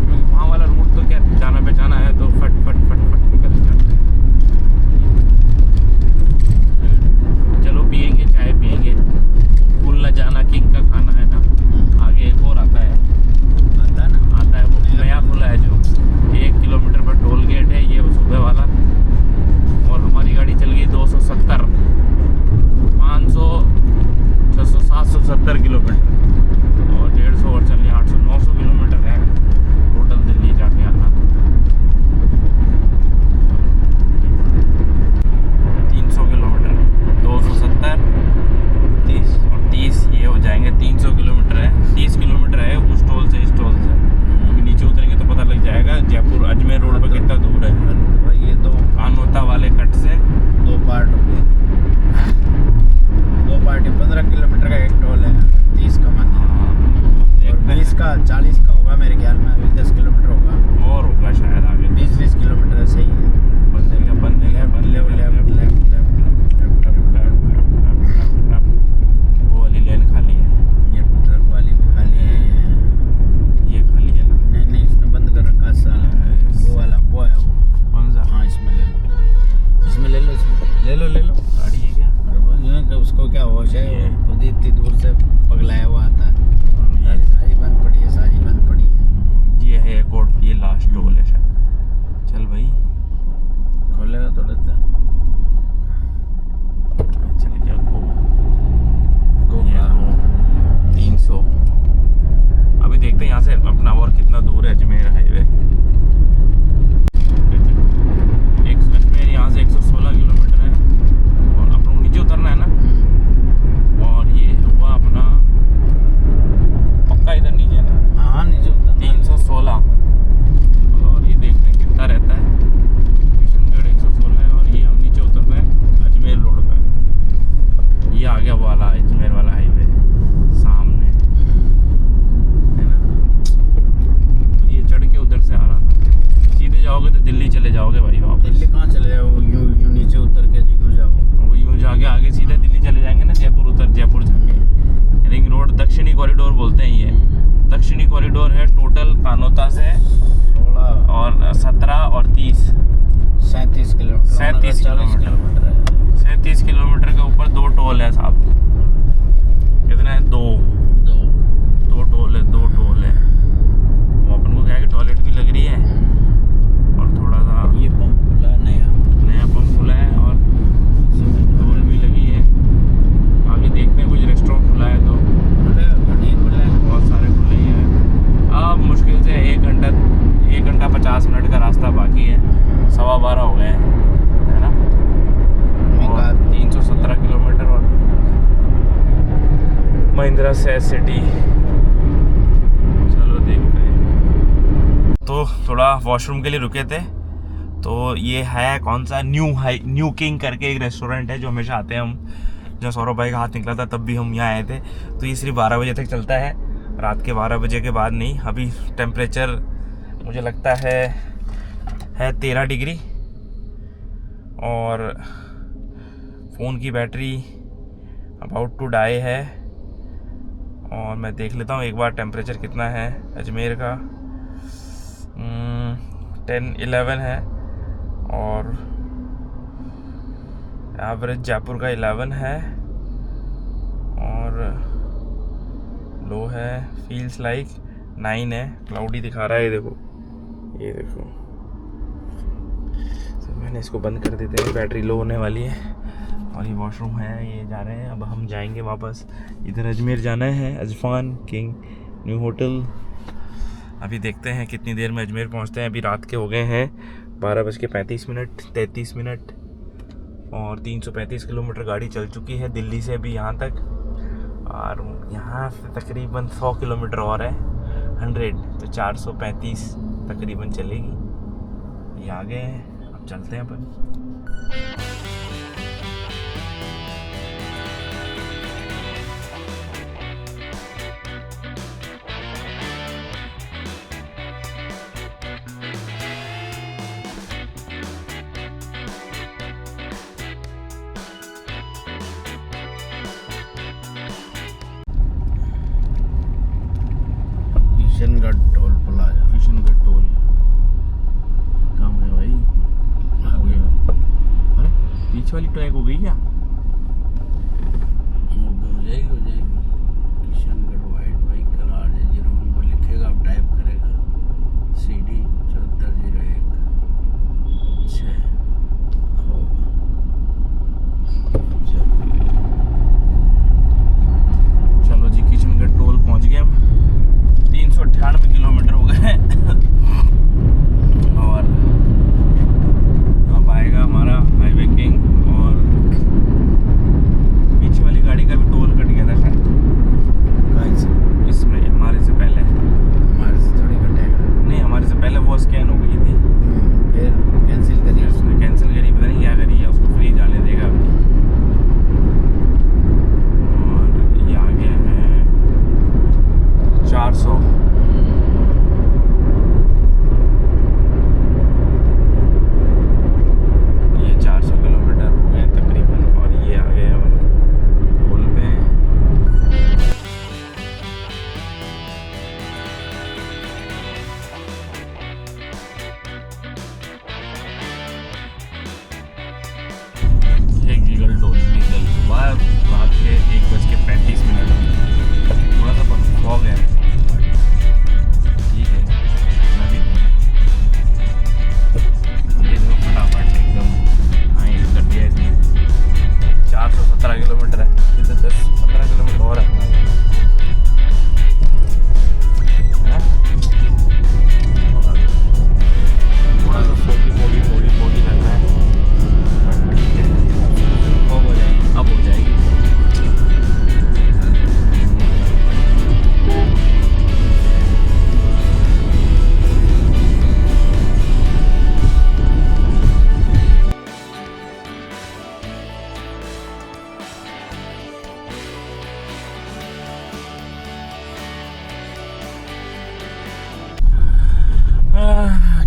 क्योंकि वहाँ वाला रूट तो क्या जाना पहचाना है, तो फट फट फट फट निकल जाते हैं। चलो पियेंगे, चाय पियेंगे। भूल न जाना किंग का खाना है ना, आगे एक और आता है आता है ना। वो नया खुला है जो 1 किलोमीटर पर टोल गेट है, ये सुबह वाला। और हमारी गाड़ी चल गई 270, 500, 600, 770 किलोमीटर। और 150 और चलिए 800, 900 किलोमीटर है टोटल दिल्ली जाके आना। कॉरिडोर बोलते हैं ये। दक्षिणी कॉरिडोर है टोटल कानोता से 16 और 17 और 30 37 किलोमीटर 37 40 किलोमीटर है। 37 किलोमीटर के ऊपर 2 टोल है साहब। कितने हैं? 2 टोल है। 2 टोल है। वो अपन को क्या है कि टॉयलेट भी लग रही है और थोड़ा सा ये पंप खुला है नया पंप खुला है और टोल भी लगी है। आगे देखते हैं कुछ रेस्टोरेंट खुला है तो घड़ी खुला है। बहुत सारे खुले ही हैं। अब मुश्किल से 1 घंटा 50 मिनट का रास्ता बाकी है। 12:15 हो गए हैं, है ना। और 317 किलोमीटर और महिंद्रा से सिटी। चलो देखते हैं। तो थोड़ा वॉशरूम के लिए रुके थे तो ये है कौन सा न्यू किंग करके एक रेस्टोरेंट है जो हमेशा आते हैं हम। जब सौरभ भाई का हाथ निकला था तब भी हम यहाँ आए थे। तो ये सिर्फ 12 बजे तक चलता है, रात के 12 बजे के बाद नहीं। अभी टेम्परेचर मुझे लगता है 13 डिग्री और फ़ोन की बैटरी अबाउट टू डाई है। और मैं देख लेता हूँ एक बार टेम्परेचर कितना है अजमेर का। 10-11 है और एवरेज जयपुर का 11 है और लो है फील्स लाइक 9 है। क्लाउडी दिखा रहा है, ये देखो। तो मैंने इसको बंद कर देते हैं, बैटरी लो होने वाली है। और ये वॉशरूम है, ये जा रहे हैं। अब हम जाएंगे वापस। इधर अजमेर जाना है, अजफान किंग न्यू होटल। अभी देखते हैं कितनी देर में अजमेर पहुंचते हैं। अभी रात के हो गए हैं 12:35, 33 मिनट और 335 किलोमीटर गाड़ी चल चुकी है दिल्ली से अभी यहाँ तक। और यहाँ से तकरीबन 100 किलोमीटर और है, 100 तो 435 तकरीबन चलेगी। ये आ गए हैं, अब चलते हैं अपन। Kishangarh toll plaza. Kishangarh toll कहाँ है भाई? अरे पीछे वाली ट्रैक हो गई क्या? हो जाएगी। किशनगढ़ वाइट व्हीकल RJ01 पर लिखेगा, आप टाइप करेगा CD 7401 चलो जी किशनगढ़ टोल पहुंच गए हम। 398 किलोमीटर हो गए और अब आएगा हमारा हाईवे किंग। और पीछे वाली गाड़ी का भी टोल कट गया था शायद इसमें, हमारे से पहले। हमारे से थोड़ी कटेगा। नहीं, हमारे से पहले वो स्कैन हो गई थी, फिर कैंसिल करिए। उसने कैंसिल करी, पता नहीं क्या करी है, उसको फ्री जाने देगा अभी। और ये आ गया है 400। ये 400 किलोमीटर हो गए तकरीबन और ये आ गए हम टोल पे। ये गीगल टोल सुबह रात के 1:35। थोड़ा सा फॉग है, ठीक है। मैं भी ये देखो फटाफट एकदम हाँ कर दिया इसने। 417 किलोमीटर है, इधर 10-15 किलोमीटर और है ना? थोड़ा सा फोगी लग रहा है, बट ठीक है, अब हो जाएगी।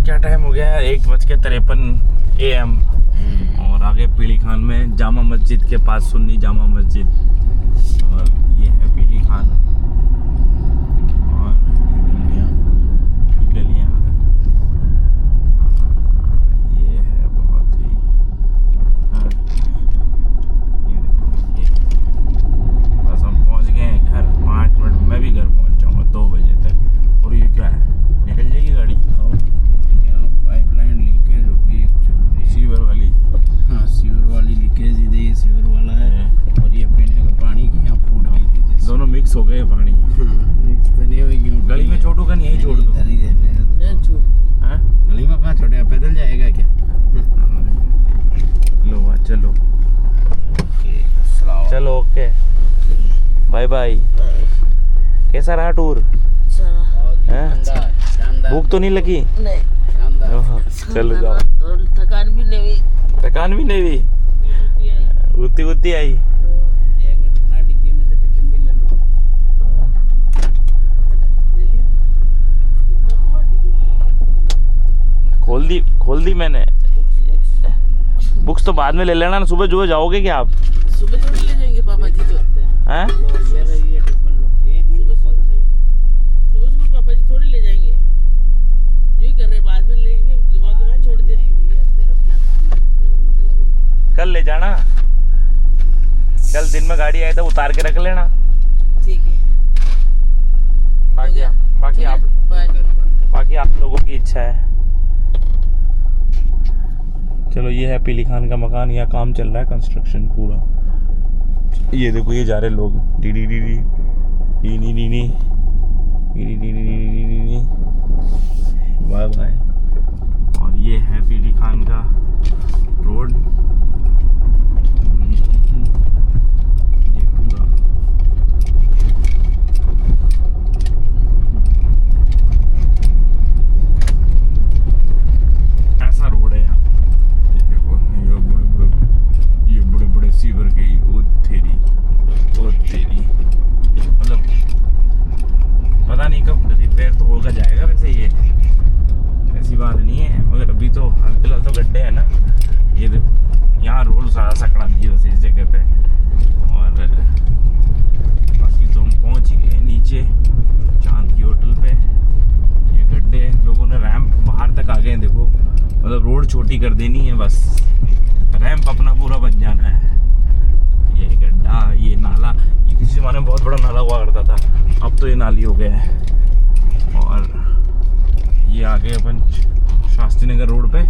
क्या टाइम हो गया है? 1:53 AM और आगे पीली खान में जामा मस्जिद के पास सुन्नी जामा मस्जिद। और ये है पीली खान। भाई, कैसा रहा टूर? हैं? शानदार भूख तो नहीं लगी? नहीं शानदार। ओहो, चलो जाओ। और थकान भी नहीं हुई। थकान भी नहीं हुई, उती उती आई। एक मिनट रुकना, डिग्गी में से टिफिन भी ले लो। खोल दी मैंने। बुक्स तो बाद में ले लेना ना, सुबह जो जाओगे क्या आप? सुबह थोड़ी ले जाएंगे पापा जी तो। हैं? लो ये रही, ये टिफिन लो। एक मिनट रुको तो सही। सुबह सुबह पापा जी थोड़ी ले जाएंगे, यूँ ही कर रहे, बाद में लेंगे, दिमाग के बाद छोड़ देते। नहीं भैया, तेरा क्या काम है? तेरा मतलब है क्या? कल ले जाना, कल दिन में गाड़ी आए तो उतार के रख लेना। ठीक है, बाकी गया। बाकी आप बाय। बाकी आप लोगों की इच्छा है। चलो, ये है पीली खान का मकान, यहाँ काम चल रहा है, कंस्ट्रक्शन पूरा। ये देखो, ये जा रहे लोग, डी डी डी डी डी डी डी डी डी डी डी डी, बाय बाय। और ये है पीली खान का रोड, ये पूरा। ऐसा रोड है यहाँ, ये देखो, ये बड़े बड़े सीवर के, ओ तेरी मतलब पता नहीं कब रिपेयर तो होगा जाएगा। वैसे ये ऐसी बात नहीं है, मगर अभी तो हाल फिलहाल तो गड्ढे हैं ना। ये देखो, यहाँ रोड सारा सकड़ा दी वैसे इस जगह पे। और बाकी तो हम पहुँच गए नीचे चांद की होटल पे। ये गड्ढे, लोगों ने रैंप बाहर तक आ गए हैं, देखो, मतलब रोड छोटी कर देनी है बस, रैंप अपना पूरा बन जाना है। ये गड्ढा, ये नाला, ये किसी ज़माने में बहुत बड़ा नाला हुआ करता था, अब तो ये नाली हो गया है। और ये आ गए अपन शास्त्री नगर रोड पे,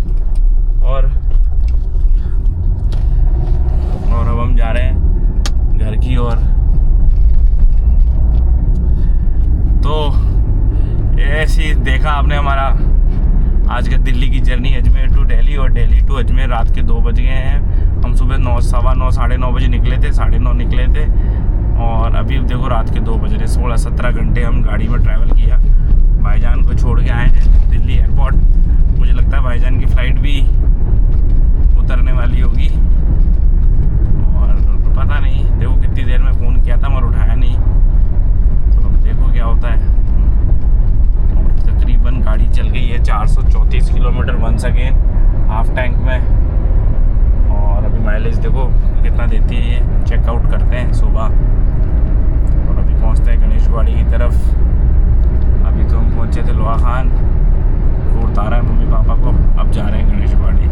और अब हम जा रहे हैं घर की ओर। तो ऐसी देखा आपने हमारा आज का दिल्ली की जर्नी, अजमेर टू दिल्ली और दिल्ली टू अजमेर। रात के 2 बज गए हैं। हम सुबह 9, सवा 9, साढ़े 9 बजे निकले थे, 9:30 निकले थे, और अभी देखो रात के 2 बज रहे। 16-17 घंटे हम गाड़ी में ट्रैवल किया। भाईजान को छोड़ के आए हैं दिल्ली एयरपोर्ट। मुझे लगता है भाईजान की फ़्लाइट भी उतरने वाली होगी, और पता नहीं, देखो कितनी देर में फ़ोन किया था मगर उठाया नहीं, तो अब देखो क्या होता है। और तकरीबन गाड़ी चल गई है 434 kilometre once again, half tank में। और अभी माइलेज देखो कितना देती है ये, चेकआउट करते हैं सुबह। और अभी पहुंचते हैं गणेशवाड़ी की तरफ। अभी तो हम पहुंचे थे लोहा खान, वो उतारा है मम्मी पापा को, अब जा रहे हैं गणेशवाड़ी।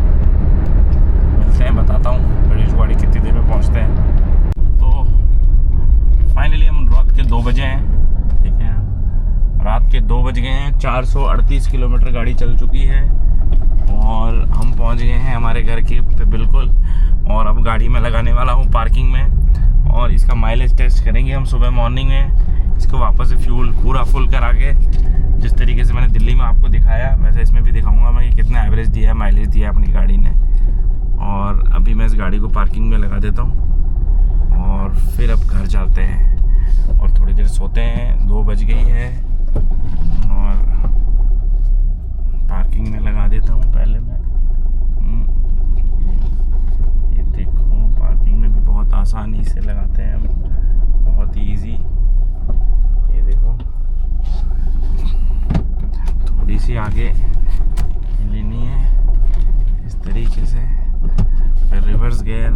मिलते हैं, बताता हूँ गणेशवाड़ी कितनी देर में पहुंचते हैं। तो फाइनली हम रात के 2 बजे हैं, ठीक है, रात के 2 बज गए हैं। 438 किलोमीटर गाड़ी चल चुकी है, और हम पहुंच गए हैं हमारे घर के पे बिल्कुल। और अब गाड़ी में लगाने वाला हूँ पार्किंग में, और इसका माइलेज टेस्ट करेंगे हम सुबह मॉर्निंग में। इसको वापस से फ्यूल पूरा फुल करा के, जिस तरीके से मैंने दिल्ली में आपको दिखाया वैसे इसमें भी दिखाऊंगा मैं कि कितना एवरेज दिया है, माइलेज दिया है अपनी गाड़ी ने। और अभी मैं इस गाड़ी को पार्किंग में लगा देता हूँ, और फिर अब घर जाते हैं और थोड़ी देर सोते हैं। 2 बज गई है, और पार्किंग में लगा देता हूँ पहले मैं। ये देखो, पार्किंग में भी बहुत आसानी से लगाते हैं हम, बहुत ही इजी। ये देखो, थोड़ी सी आगे लेनी है इस तरीके से, फिर रिवर्स गियर,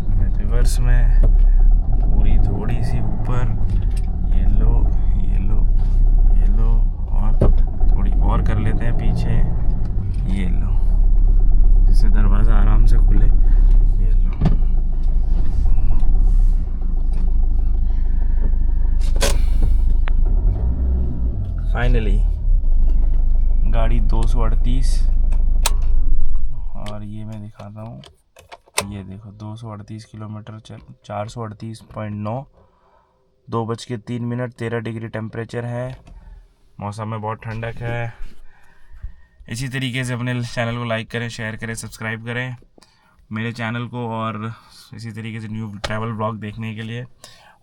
फिर रिवर्स में पूरी थोड़ी सी ऊपर, ये लो, और थोड़ी और कर लेते हैं पीछे, ये लो, जिससे दरवाज़ा आराम से खुले, ये लो। फाइनली गाड़ी 238, और ये मैं दिखाता हूँ, ये देखो 238 किलोमीटर चल, 438.9, 2:03, 13 डिग्री टेम्परेचर है। मौसम में बहुत ठंडक है। इसी तरीके से अपने चैनल को लाइक करें, शेयर करें, सब्सक्राइब करें मेरे चैनल को, और इसी तरीके से न्यू ट्रैवल ब्लॉग देखने के लिए।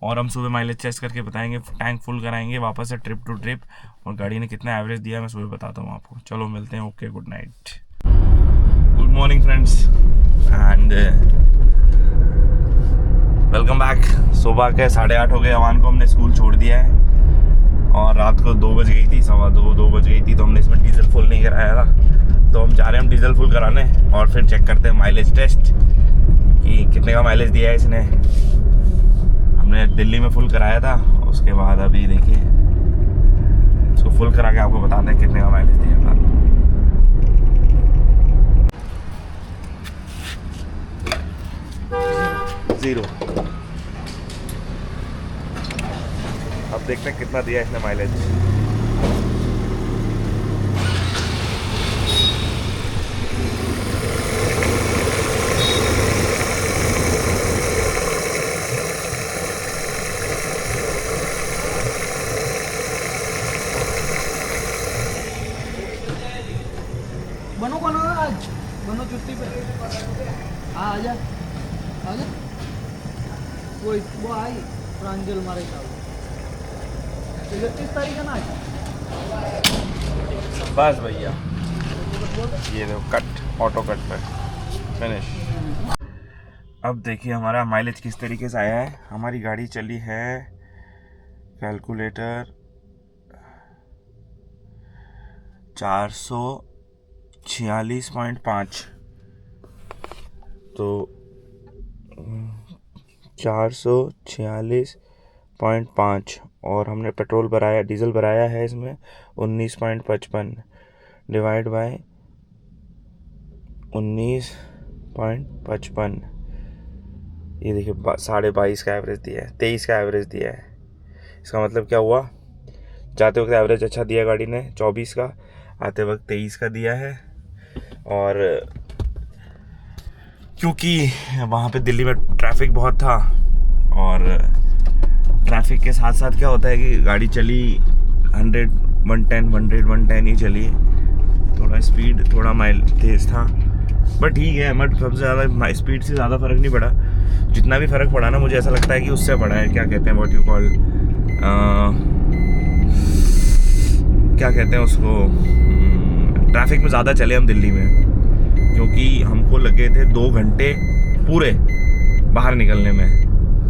और हम सुबह माइलेज टेस्ट करके बताएंगे, टैंक फुल कराएंगे वापस से ट्रिप टू ट्रिप, और गाड़ी ने कितना एवरेज दिया मैं सुबह बताता हूँ आपको। चलो मिलते हैं, okay, good night, good morning friends and welcome back. सुबह के 8:30 हो गए, अवान को हमने स्कूल छोड़ दिया है और रात को 2 बज गई थी, 2:15 बज गई थी, तो हमने इसमें डीजल फुल नहीं कराया था। तो हम जा रहे हैं हम डीजल फुल कराने और फिर चेक करते हैं माइलेज टेस्ट कि कितने का माइलेज दिया है इसने। हमने दिल्ली में फुल कराया था, उसके बाद अभी देखिए इसको फुल करा के आपको बताते हैं कितने का माइलेज दिया था। जीरो। अब देखते हैं कितना दिया इसने माइलेज। बनो कौन आज बनो छुट्टी पे हाँ आजा आजा वो आई प्रांजल मारे साहब 31 तारीख है ना आज। बस भैया ये देखो कट, ऑटो कट पे फिनिश। अब देखिए हमारा माइलेज किस तरीके से आया है। हमारी गाड़ी चली है कैलकुलेटर 446.5, तो 446.5 और हमने पेट्रोल भराया, डीजल भराया है इसमें 19.55 डिवाइड बाय 19.55, ये देखिए 22.5 का एवरेज दिया है, 23 का एवरेज दिया है। इसका मतलब क्या हुआ, जाते वक्त एवरेज अच्छा दिया गाड़ी ने 24 का, आते वक्त 23 का दिया है। और क्योंकि वहाँ पे दिल्ली में ट्रैफिक बहुत था और ट्रैफिक के साथ साथ क्या होता है कि गाड़ी चली 110 ही चली, थोड़ा स्पीड थोड़ा माइल तेज़ था, बट ठीक है। बट सबसे ज़्यादा स्पीड से ज़्यादा फ़र्क नहीं पड़ा, जितना भी फ़र्क पड़ा ना मुझे ऐसा लगता है कि उससे पड़ा है, क्या कहते हैं व्हाट यू कॉल, क्या कहते हैं उसको, ट्रैफिक में ज़्यादा चले हम दिल्ली में, क्योंकि हमको लगे थे 2 घंटे पूरे बाहर निकलने में,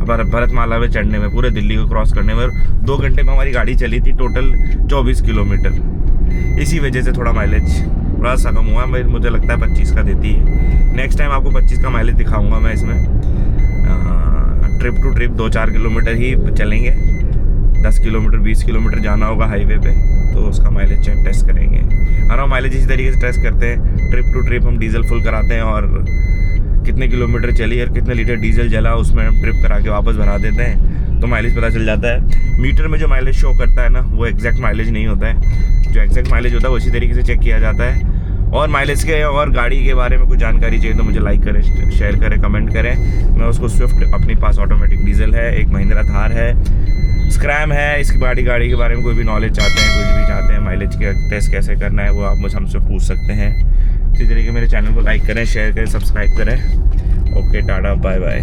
भरतमाला में चढ़ने में, पूरे दिल्ली को क्रॉस करने में, और 2 घंटे में हमारी गाड़ी चली थी टोटल 24 किलोमीटर। इसी वजह से थोड़ा माइलेज थोड़ा सा कम हुआ, मुझे लगता है 25 का देती है। नेक्स्ट टाइम आपको 25 का माइलेज दिखाऊंगा मैं इसमें। ट्रिप टू ट्रिप 2-4 किलोमीटर ही चलेंगे, 10 किलोमीटर 20 किलोमीटर जाना होगा हाईवे पे, तो उसका माइलेज टेस्ट करेंगे। और हम माइलेज इसी तरीके से टेस्ट करते हैं, ट्रिप टू ट्रिप हम डीजल फुल कराते हैं और कितने किलोमीटर चली और कितने लीटर डीजल जला उसमें हम ट्रिप करा के वापस भरा देते हैं, तो माइलेज पता चल जाता है। मीटर में जो माइलेज शो करता है ना, वो एग्जैक्ट माइलेज नहीं होता है, जो एग्जैक्ट माइलेज होता है वो इसी तरीके से चेक किया जाता है। और माइलेज के और गाड़ी के बारे में कुछ जानकारी चाहिए तो मुझे लाइक करें, शेयर करें, कमेंट करें। मैं उसको स्विफ्ट अपने पास ऑटोमेटिक डीजल है, एक महिंद्रा थार है, स्क्रैम है, इसकी गाड़ी के बारे में कोई भी नॉलेज चाहते हैं, कुछ भी चाहते हैं, माइलेज का टेस्ट कैसे करना है, वो आप मुझे हमसे पूछ सकते हैं। इसी तरीके मेरे चैनल को लाइक करें, शेयर करें, सब्सक्राइब करें। Okay, tata, bye bye.